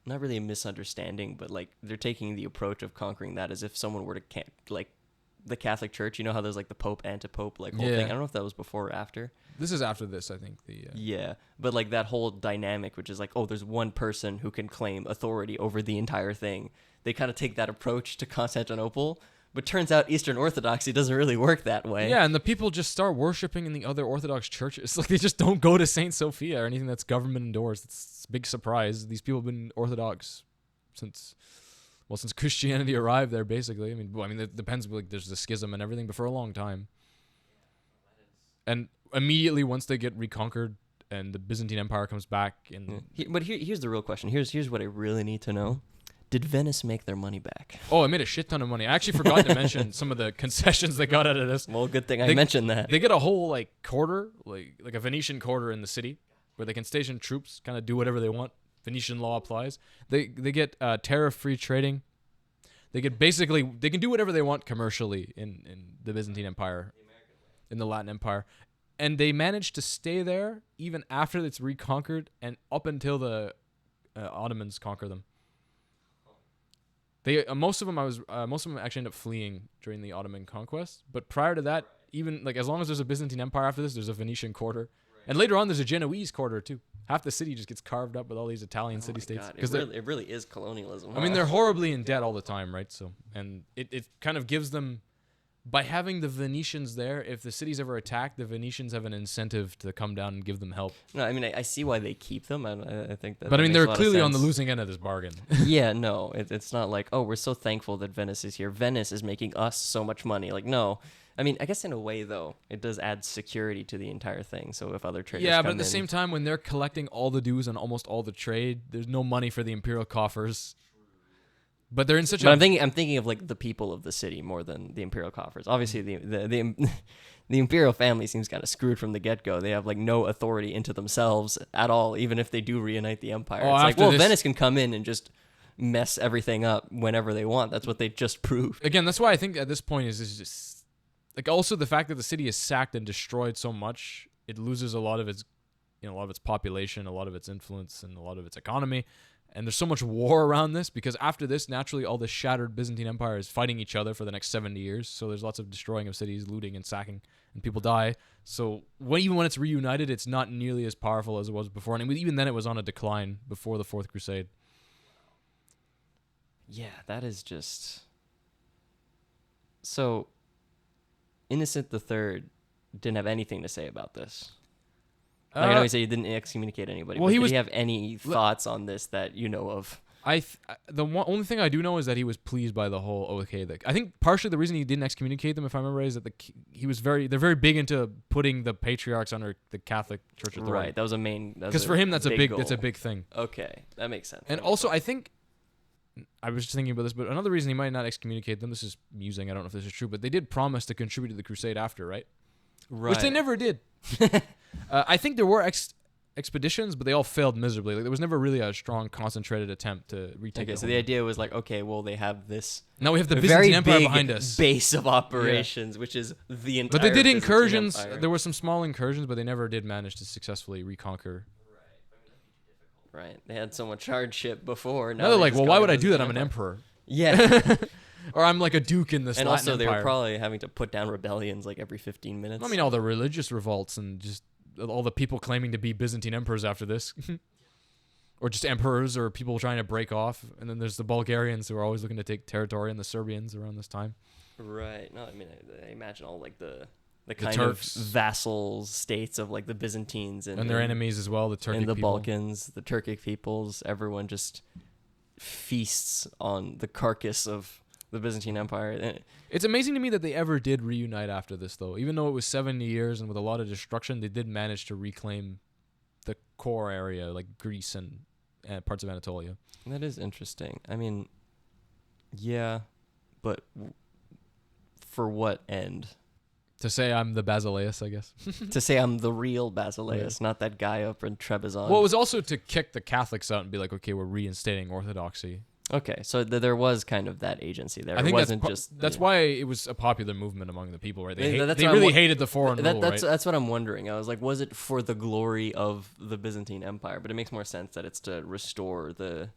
not really a misunderstanding, but like they're taking the approach of conquering that as if someone were to like the Catholic Church. You know how there's like the Pope, anti-Pope, like whole thing. I don't know if that was before or after. This is after this, I think. Yeah, but like that whole dynamic, which is like, oh, there's one person who can claim authority over the entire thing. They kind of take that approach to Constantinople. But turns out Eastern Orthodoxy doesn't really work that way. Yeah, and the people just start worshiping in the other Orthodox churches. Like, they just don't go to St. Sophia or anything that's government endorsed. It's a big surprise. These people have been Orthodox since Christianity arrived there, basically. I mean, it depends. Like, there's the schism and everything, but for a long time. And immediately once they get reconquered and the Byzantine Empire comes back, but here's the real question. Here's what I really need to know. Did Venice make their money back? Oh, it made a shit ton of money. I actually forgot to mention some of the concessions they got out of this. Well, good thing I mentioned that. They get a whole like quarter, like a Venetian quarter in the city, where they can station troops, kind of do whatever they want. Venetian law applies. They get tariff-free trading. They can do whatever they want commercially in the Byzantine Empire, in the Latin Empire, and they managed to stay there even after it's reconquered and up until the Ottomans conquer them. Most of them actually end up fleeing during the Ottoman conquest. But prior to that, even like as long as there's a Byzantine Empire after this, there's a Venetian quarter, and later on there's a Genoese quarter too. Half the city just gets carved up with all these Italian city-states. Because it really is colonialism. I mean, they're horribly in debt all the time, right? So, and it kind of gives them, by having the Venetians there, if the city's ever attacked, the Venetians have an incentive to come down and give them help. No, I mean, I see why they keep them. I think that. But I mean, they're clearly on the sense. losing end of this bargain. Yeah, no, it's not like, oh, we're so thankful that Venice is here. Venice is making us so much money. Like, no. I mean, I guess in a way, though, it does add security to the entire thing. So if other traders but at the same time, when they're collecting all the dues on almost all the trade, there's no money for the imperial coffers. But they're in such. But I'm thinking of like the people of the city more than the imperial coffers. Obviously, the imperial family seems kind of screwed from the get go. They have like no authority into themselves at all, even if they do reunite the empire. It's like, well, Venice can come in and just mess everything up whenever they want. That's what they just proved. Again, that's why I think at this point is just like also the fact that the city is sacked and destroyed so much, it loses a lot of its population, a lot of its influence, and a lot of its economy. And there's so much war around this because after this, naturally, all this shattered Byzantine Empire is fighting each other for the next 70 years. So there's lots of destroying of cities, looting and sacking, and people die. So even when it's reunited, it's not nearly as powerful as it was before. And even then, it was on a decline before the Fourth Crusade. Yeah, that is just... So, Innocent III didn't have anything to say about this. Like I know he said he didn't excommunicate anybody. Well, did he have any thoughts on this that you know of? Only thing I do know is that he was pleased by the whole I think partially the reason he didn't excommunicate them, if I remember right, is that they're very big into putting the patriarchs under the Catholic Church authority. Right, that was a main. Because for him that's a big goal. thing. Okay, that makes sense. And also I think I was just thinking about this, but another reason he might not excommunicate them, this is musing, I don't know if this is true, but they did promise to contribute to the Crusade after, right? Right. Which they never did. I think there were expeditions, but they all failed miserably. Like there was never really a strong, concentrated attempt to retake. Okay, so the idea was like, okay, well, they have this. Now we have the very Byzantine Empire big behind us. Base of operations, which is the entire. But they did Byzantine incursions. Empire. There were some small incursions, but they never did manage to successfully reconquer. Right, they had so much hardship before. Now they're like, well, why would I do that? I'm an emperor. Yeah. Or I'm like a duke in this And Latin also, they Empire. were probably having to put down rebellions like every 15 minutes. I mean, all the religious revolts and just all the people claiming to be Byzantine emperors after this. Or just emperors or people trying to break off. And then there's the Bulgarians who are always looking to take territory and the Serbians around this time. Right. No, I mean, I imagine all like the kind Turks. of vassal states of like the Byzantines and their enemies as well, the Turkic and the people. Balkans, the Turkic peoples. Everyone just feasts on the carcass of the Byzantine Empire. It's amazing to me that they ever did reunite after this, though. Even though it was 70 years and with a lot of destruction, they did manage to reclaim the core area, like Greece and parts of Anatolia. That is interesting. I mean, yeah, but for what end? To say I'm the Basileus, I guess. To say I'm the real Basileus, not that guy up in Trebizond. Well, it was also to kick the Catholics out and be like, okay, we're reinstating Orthodoxy. Okay, so there was kind of that agency there. I think it wasn't that's why it was a popular movement among the people, right? They That's they what really hated the foreign rule, right? That's what I'm wondering. I was like, was it for the glory of the Byzantine Empire? But it makes more sense that it's to restore the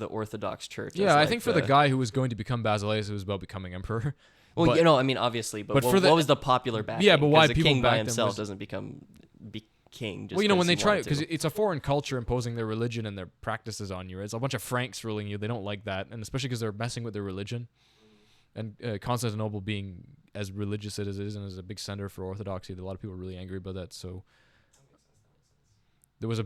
Orthodox Church. Yeah, I think for the guy who was going to become Basileus, it was about becoming emperor. Well, but, you know, I mean, obviously, but what was the popular backing? Yeah, but why the people king by backed him himself was- doesn't become king? Just well, you know, when they he try, wanted because to. it's a foreign culture imposing their religion and their practices on you. Right? It's a bunch of Franks ruling you. They don't like that, and especially because they're messing with their religion. And Constantinople being as religious as it is and as a big center for Orthodoxy, a lot of people are really angry about that. So there was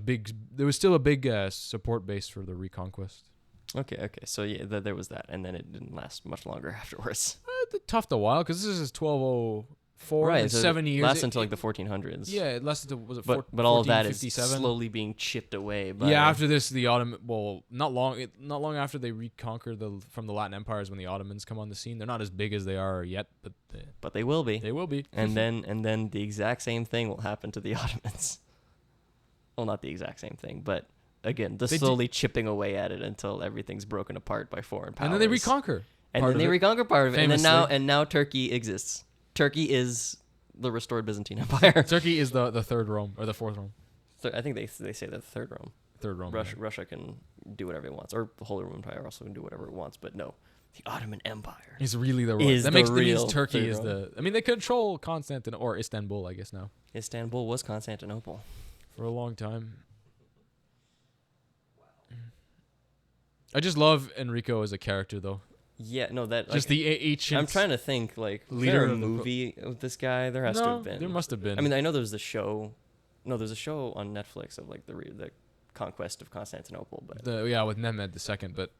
still a big support base for the Reconquest. Okay. So yeah, there was that, and then it didn't last much longer afterwards. It toughed a while because this is 1204, Right, and so 7 years. lasted until like the 1400s. Yeah, it lasted to, was it but all of that is 1457? slowly being chipped away. By, Yeah, after this, the Ottoman. Well, not long after they reconquer from the Latin empires when the Ottomans come on the scene. They're not as big as they are yet, but they will be. they will be. And then the exact same thing will happen to the Ottomans. Well, not the exact same thing, but again, slowly chipping away at it until everything's broken apart by foreign powers. And then they reconquer. And then they reconquer part of it. Famously. And now Turkey exists. Turkey is the restored Byzantine Empire. Turkey is the third Rome or the fourth Rome. I think they say the third Rome. Third Rome. Russia can do whatever it wants, or the Holy Roman Empire also can do whatever it wants. But no, the Ottoman Empire Is really the is that the makes real means Turkey third is Rome. the. I mean, they control Constantinople or Istanbul, I guess now, Istanbul was Constantinople. for a long time. I just love Enrico as a character, though. Yeah, no, that Just like, the ancient. I'm trying to think like leader leader of a the movie with this guy. There has to have been. There must have been. I mean, I know there's the show. No, there's a show on Netflix of like the conquest of Constantinople, but with Mehmed II, but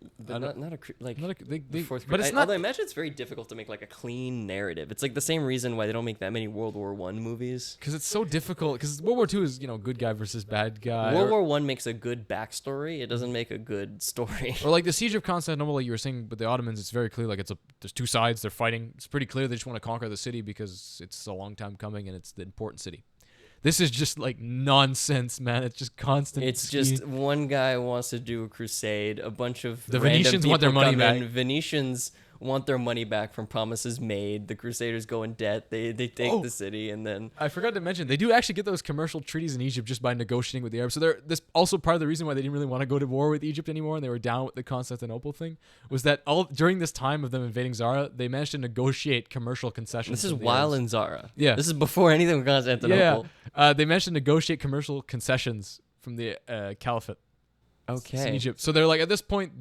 not a like not a, they, fourth. but it's not. Although I imagine it's very difficult to make like a clean narrative. It's like the same reason why they don't make that many World War I movies. Because it's so difficult. Because World War II is good guy versus bad guy. World War I makes a good backstory. It doesn't make a good story. Or like the siege of Constantinople, like you were saying, but the Ottomans, it's very clear. Like there's two sides. They're fighting. It's pretty clear they just want to conquer the city because it's a long time coming and it's the important city. This is just like nonsense, man. It's just constant. It's just one guy wants to do a crusade. A bunch of The random Venetians want their people money come back. in. Venetians want their money back from promises made. The Crusaders go in debt. They take the city, and then I forgot to mention they do actually get those commercial treaties in Egypt just by negotiating with the Arabs. So this also part of the reason why they didn't really want to go to war with Egypt anymore, and they were down with the Constantinople thing, was that all during this time of them invading Zara, they managed to negotiate commercial concessions. this is with the while Arabs. in Zara. Yeah. This is before anything with Constantinople. Yeah, they managed to negotiate commercial concessions from the Caliphate in Okay. Egypt. So they're like at this point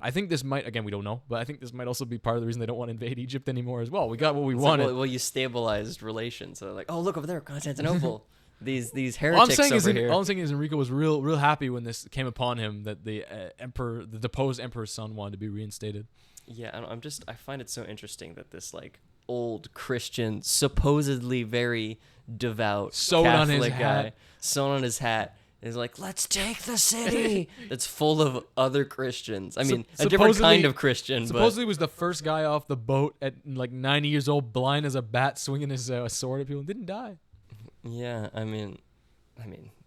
I think this might, again, we don't know, but I think this might also be part of the reason they don't want to invade Egypt anymore as well. We got what we It's wanted. like, well, you stabilized relations. So they're like, oh, look over there, Constantinople. these All I'm heretics saying is, over here. all I'm saying is Enrico was real happy when this came upon him that the emperor, the deposed emperor's son, wanted to be reinstated. Yeah, I find it so interesting that this like old Christian, supposedly very devout Sewed on his Catholic guy, hat. sewn on his hat, is like, let's take the city. That's full of other Christians. I mean, a different kind of Christian, Supposedly but was the first guy off the boat at like 90 years old, blind as a bat, swinging his sword at people, and didn't die. yeah, I mean,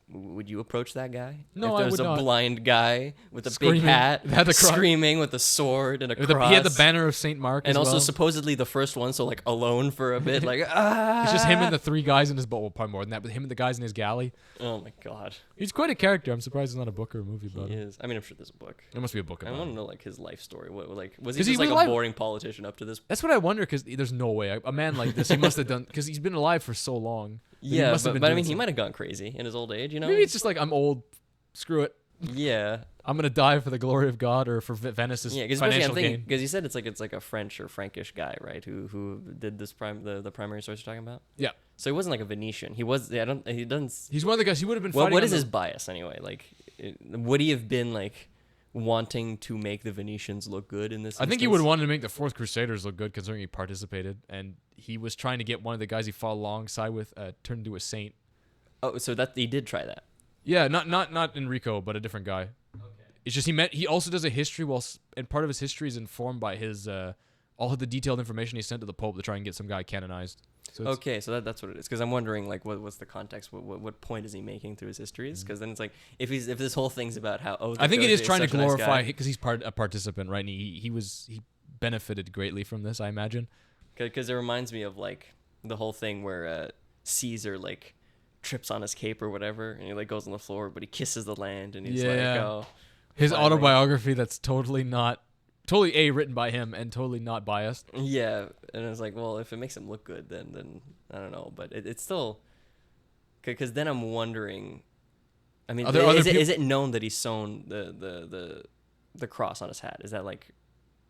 would you approach that guy? No, if I there was would a not. blind guy with a Screaming, big hat, had the cross. screaming with a sword and a cross. He had the banner of Saint Mark, and as also well. supposedly the first one, so like alone for a bit, like ah. It's just him and the 3 guys in his boat. Well, probably more than that, but him and the guys in his galley. Oh my god, He's quite a character. I'm surprised there's not a book or a movie about he him. is. I mean, I'm sure there's a book. There must be a book I about want to him. know like his life story. What like was he 'Cause just he like was a alive- boring politician up to this? That's what I wonder, because there's no way. A man like this, he must have done, because he's been alive for so long. He Yeah, must have been but I doing mean, he some- might have gone crazy in his old age. You know? Maybe it's just like, I'm old. Screw it. yeah, I'm gonna die for the glory of God or for Venice's yeah. Because especially I'm financial thinking gain. because you said it's like a French or Frankish guy, right? Who did this the primary source you're talking about? Yeah. So he wasn't like a Venetian. He was. Yeah, I don't. He doesn't. He's one of the guys. He would have been Well, fighting. what on is the- his bias anyway? Like, would he have been like wanting to make the Venetians look good in this? I think he instance? would have wanted to make the Fourth Crusaders look good, considering he participated, and he was trying to get one of the guys he fought alongside with turned into a saint. Oh, so that he did try that. Yeah, not Enrico, but a different guy. It's just he also does a history, and part of his history is informed by his all of the detailed information he sent to the Pope to try and get some guy canonized. So it's, Okay, so that's what it is. Because I'm wondering, like, what's the context? What point is he making through his histories? Because then it's like, if this whole thing's about how I think it is trying to such a nice glorify, guy. because he's a participant, right? And he benefited greatly from this, I imagine. Because it reminds me of like the whole thing where Caesar like trips on his cape or whatever, and he like goes on the floor, but he kisses the land, and he's like, Yeah. oh, His finally. autobiography that's totally written by him and totally not biased. Yeah, and it's like, well, if it makes him look good, then I don't know, but it's still, because then I'm wondering, I mean, is it known that he's sewn the cross on his hat? Is that like?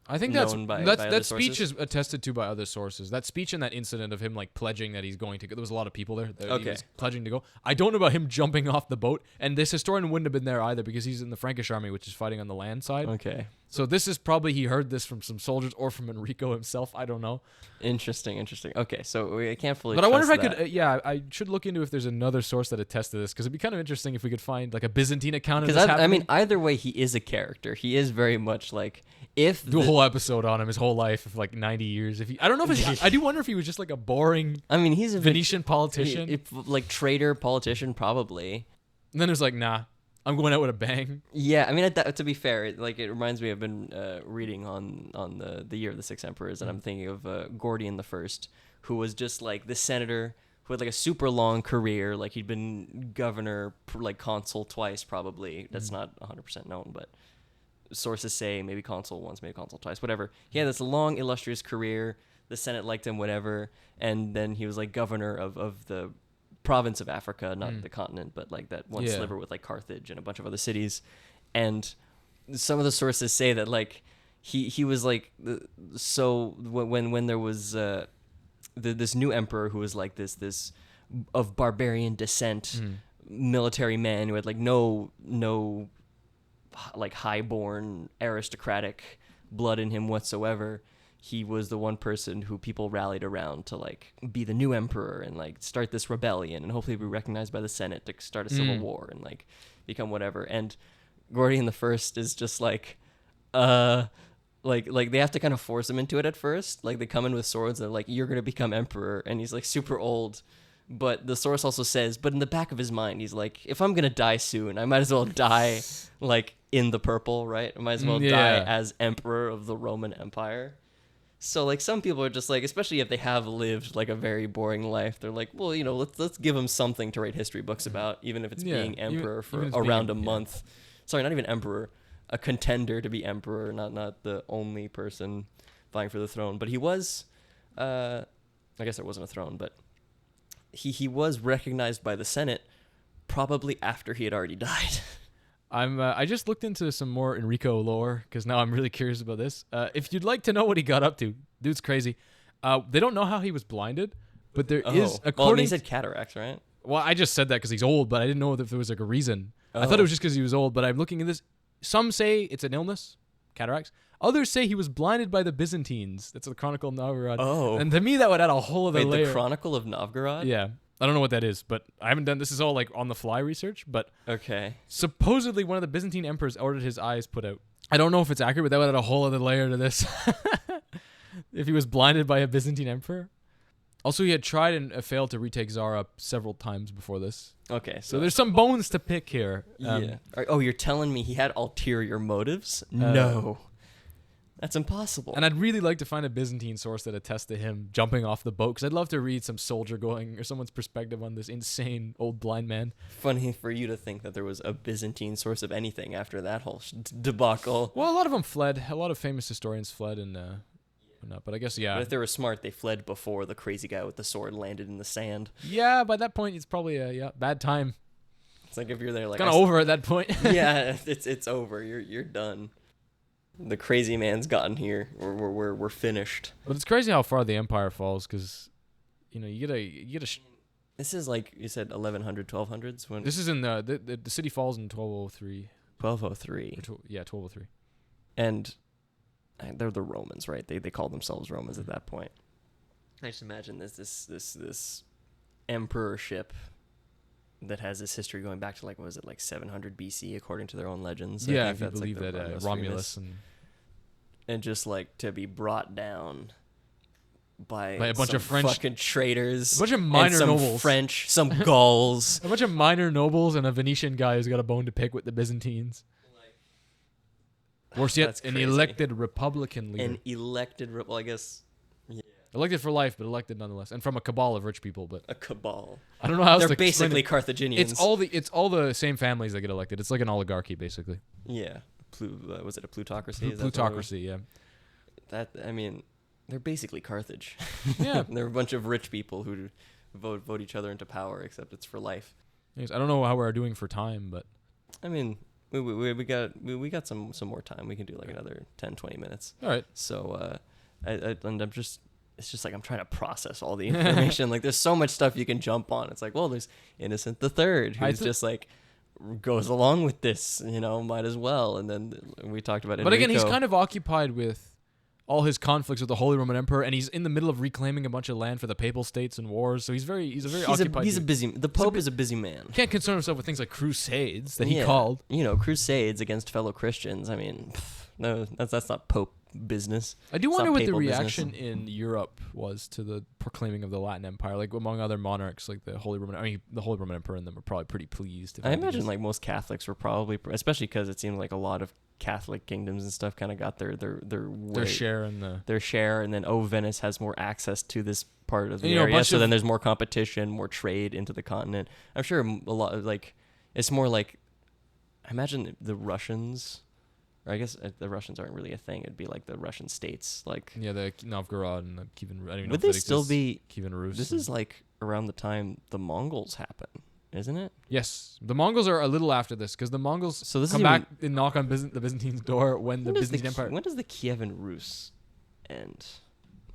I think known by that other speech sources? is attested to by other sources. That speech and that incident of him like pledging that he's going to go. There was a lot of people there. That He Okay. was pledging to go. I don't know about him jumping off the boat. And this historian wouldn't have been there either, because he's in the Frankish army, which is fighting on the land side. Okay. So this is probably, he heard this from some soldiers or from Enrico himself. I don't know. Interesting. Okay, so I can't fully. But I wonder if I trust could. I should look into if there's another source that attests to this, because it'd be kind of interesting if we could find like a Byzantine account of this because I happening. mean, either way, he is a character. He is very much like if Do a whole episode on him, his whole life of like 90 years. I don't know if I do wonder if he was just like a boring I mean, he's a Venetian politician. like traitor politician, probably. And then there's like, nah, I'm going out with a bang. Yeah, I mean, to be fair, it reminds me. I've been reading on the year of the Six Emperors, and I'm thinking of Gordian the First, who was just like the senator who had like a super long career. Like he'd been governor, like consul twice, probably. That's not 100% known, but sources say maybe consul once, maybe consul twice, whatever. He had this long, illustrious career. The Senate liked him, whatever, and then he was like governor of the province of Africa, not the continent, but like that one sliver with like Carthage and a bunch of other cities. And some of the sources say that like he was like so when there was this new emperor who was like this of barbarian descent military man who had like no like highborn aristocratic blood in him whatsoever. He was the one person who people rallied around to like be the new emperor and like start this rebellion and hopefully be recognized by the Senate to start a civil war and like become whatever. And Gordian the First is just like like they have to kind of force him into it at first. Like they come in with swords and they're like, you're gonna become emperor, and he's like super old. But the source also says, but in the back of his mind, he's like, if I'm gonna die soon, I might as well die like in the purple, right? I might as well die as emperor of the Roman Empire. So like some people are just like, especially if they have lived like a very boring life, they're like, well, you know, let's give him something to write history books about, even if it's being emperor for even if it's around being- a month. Sorry, not even emperor, a contender to be emperor, not the only person vying for the throne. But he was, I guess there wasn't a throne, but he was recognized by the Senate probably after he had already died. I just looked into some more Enrico lore, because now I'm really curious about this. If you'd like to know what he got up to, dude's crazy. They don't know how he was blinded, but there is Well, according. he said cataracts, right? Well, I just said that because he's old, but I didn't know if there was like a reason. I thought it was just because he was old, but I'm looking at this. Some say it's an illness, cataracts. Others say he was blinded by the Byzantines. That's the Chronicle of Novgorod. Oh. And to me, that would add a whole other Wait, layer. the Chronicle of Novgorod? Yeah. I don't know what that is, but I haven't done. This is all like on the fly research, but Okay. supposedly one of the Byzantine emperors ordered his eyes put out. I don't know if it's accurate, but that would add a whole other layer to this. If he was blinded by a Byzantine emperor. Also, he had tried and failed to retake Zara several times before this. Okay. So there's some bones to pick here. Yeah. Oh, you're telling me he had ulterior motives? No. That's impossible. And I'd really like to find a Byzantine source that attests to him jumping off the boat, because I'd love to read some soldier going or someone's perspective on this insane old blind man. Funny for you to think that there was a Byzantine source of anything after that whole debacle. Well, a lot of them fled. A lot of famous historians fled and whatnot. But I guess, yeah. But if they were smart, they fled before the crazy guy with the sword landed in the sand. Yeah, by that point, it's probably a bad time. It's like if you're there, like Kind of over at that point. Yeah, it's over. You're done. The crazy man's gotten here. We're finished. But it's crazy how far the empire falls, because you get a. This is like you said, 1100, 1200s when This is in the city falls in 1203. 1203. 1203. And they're the Romans, right? They call themselves Romans at that point. I just imagine this emperorship that has this history going back to like, what was it, like 700 BC according to their own legends. Yeah, I if think you believe like that most Romulus famous. And just like to be brought down by a bunch some of French fucking traitors, a bunch of and minor some nobles, French, some Gauls. a bunch of minor nobles, and a Venetian guy who's got a bone to pick with the Byzantines. Worse yet, That's an crazy. elected Republican leader. An elected, well, I guess, yeah, Elected for life, but elected nonetheless, and from a cabal of rich people. But a cabal. I don't know how else They're to explain basically it. Carthaginians. It's all the same families that get elected. It's like an oligarchy, basically. Yeah. Was it a plutocracy? Is that the Plutocracy, yeah. word? I mean, they're basically Carthage. Yeah. They're a bunch of rich people who vote each other into power, except it's for life. Anyways, I don't know how we're doing for time, but I mean, we got some more time. We can do like another 10, 20 minutes. all right. So and it's just like I'm trying to process all the information. Like there's so much stuff you can jump on. It's like, well, there's Innocent the Third, who's just like goes along with this, might as well. And then we talked about But again, he's Enrico. kind of occupied with all his conflicts with the Holy Roman Emperor, and he's in the middle of reclaiming a bunch of land for the Papal States and wars. So he's a very occupied. He's a dude. busy. The Pope is a busy man. Can't concern himself with things like crusades that he Yeah. called. Crusades against fellow Christians. I mean, no, that's not Pope business. I do It's wonder not what the papal business. reaction in Europe was to the proclaiming of the Latin Empire, like among other monarchs, like the Holy Roman Emperor and them were probably pretty pleased. I imagine like most Catholics were probably, especially because it seemed like a lot of Catholic kingdoms and stuff kind of got their share in the. their share, and then Venice has more access to this part of the And, a area, bunch so of- then there's more competition, more trade into the continent. I'm sure a lot of, like, it's more like, I imagine the Russians, or I guess the Russians aren't really a thing. It'd be like the Russian states, like. Yeah, the Novgorod and the Kievan. I don't even know Would if they that still exists. be? Kievan Rus? This is like around the time the Mongols happen, isn't it? Yes, the Mongols are a little after this, because the Mongols So this come is back and knock on the Byzantines' door when the When does Byzantine Empire. When does the Kievan Rus end?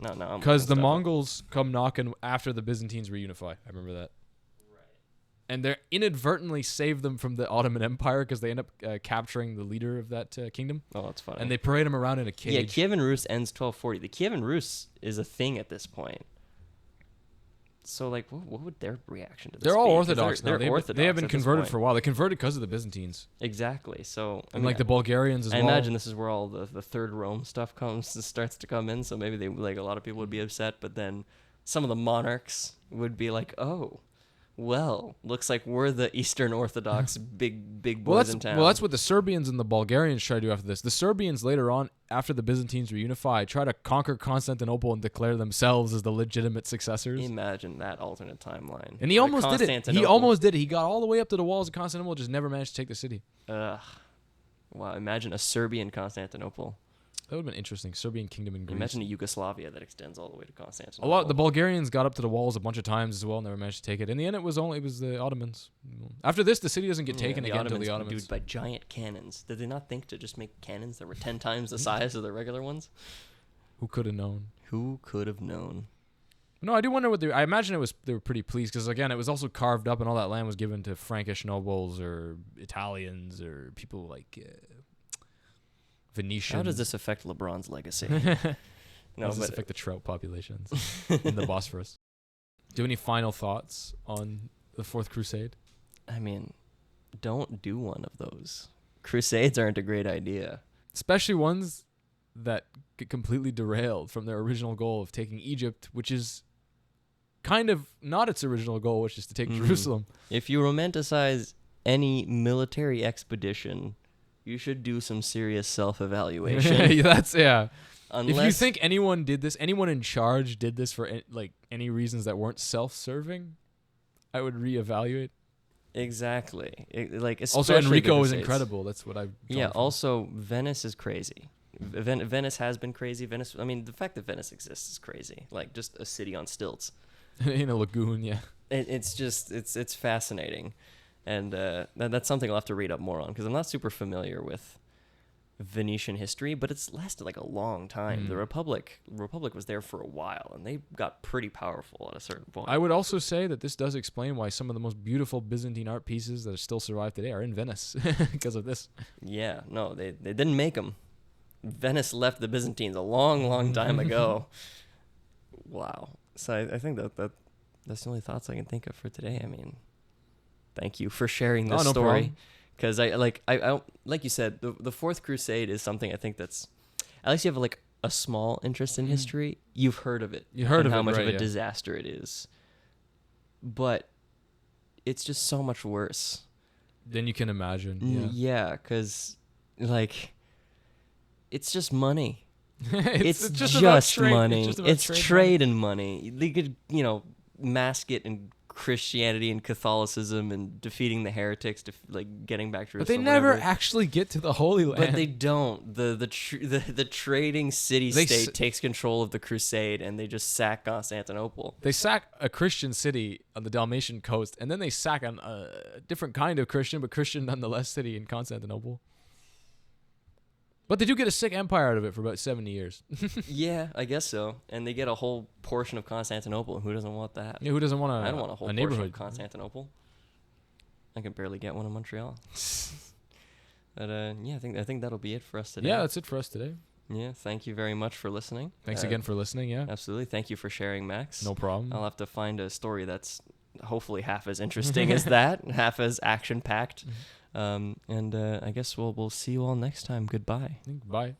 No. Because the Mongols come knocking after the Byzantines reunify. I remember that. And they inadvertently save them from the Ottoman Empire, because they end up capturing the leader of that kingdom. Oh, that's funny. And they parade him around in a cage. Yeah, Kievan Rus ends 1240. The Kievan Rus is a thing at this point. So, like, what would their reaction to this They're all be? 'Cause Orthodox now. They're They Orthodox have been at this converted point. for a while. They converted because of the Byzantines. Exactly. So, And like the Bulgarians as I well. imagine this is where all the Third Rome stuff starts to come in. So maybe they, like, a lot of people would be upset, but then some of the monarchs would be like, oh, well, looks like we're the Eastern Orthodox big boys in town. Well, that's what the Serbians and the Bulgarians try to do after this. The Serbians later on, after the Byzantines reunify, try to conquer Constantinople and declare themselves as the legitimate successors. Imagine that alternate timeline. And he Like almost did it. He Constantinople. almost did it. He got all the way up to the walls of Constantinople, just never managed to take the city. Ugh. Wow, imagine a Serbian Constantinople. That would have been interesting. Serbian kingdom in Greece. Imagine a Yugoslavia that extends all the way to A Constantinople. lot. The Bulgarians got up to the walls a bunch of times as well, never managed to take it. In the end, it was the Ottomans. After this, the city doesn't get taken again until the Ottomans. Dude, by giant cannons. Did they not think to just make cannons that were 10 times the size of the regular ones? Who could have known? Who could have known? No, I do wonder what I imagine they were pretty pleased because again, it was also carved up and all that land was given to Frankish nobles or Italians or people like Venetians. How does this affect LeBron's legacy? How does this affect the trout populations in the Bosphorus? Do you have any final thoughts on the Fourth Crusade? I mean, don't do one of those. Crusades aren't a great idea. Especially ones that get completely derailed from their original goal of taking Egypt, which is kind of not its original goal, which is to take Jerusalem. If you romanticize any military expedition, you should do some serious self-evaluation. That's yeah. Unless, if you think anyone did this, anyone in charge did this for any reasons that weren't self-serving, I would reevaluate. Exactly. Also, Enrico was incredible. That's what I've. Yeah. Also, Venice is crazy. Venice has been crazy. I mean, the fact that Venice exists is crazy. Like just a city on stilts. In a lagoon, yeah. It's fascinating, and that's something I'll have to read up more on because I'm not super familiar with Venetian history, but it's lasted like a long time. The Republic was there for a while, and they got pretty powerful at a certain point. I would also say that this does explain why some of the most beautiful Byzantine art pieces that still survive today are in Venice because of this. Yeah, no, they didn't make them. Venice left the Byzantines a long time ago. Wow. So I think that's the only thoughts I can think of for today. I mean, thank you for sharing this story. Because I like you said, the Fourth Crusade is something I think that's, at least you have like a small interest in history. You've heard of it. You heard of how it, much right, of a disaster it is. But it's just so much worse than you can imagine. Yeah, because like it's just money. it's just trade. money. It's trade and money. They could, mask it in Christianity and Catholicism and defeating the heretics, getting back to. But they never actually get to the Holy Land. But they don't. The trading city-state takes control of the Crusade, and they just sack Constantinople. They sack a Christian city on the Dalmatian coast, and then they sack a different kind of Christian, but Christian nonetheless, city in Constantinople. But they do get a sick empire out of it for about 70 years. Yeah, I guess so. And they get a whole portion of Constantinople. Who doesn't want that? Yeah, who doesn't want I don't want a whole neighborhood portion of Constantinople. I can barely get one in Montreal. But yeah, I think that'll be it for us today. Yeah, that's it for us today. Yeah, thank you very much for listening. Thanks again for listening, yeah. Absolutely. Thank you for sharing, Max. No problem. I'll have to find a story that's hopefully half as interesting as that, half as action-packed. And I guess we'll see you all next time. Goodbye. Bye.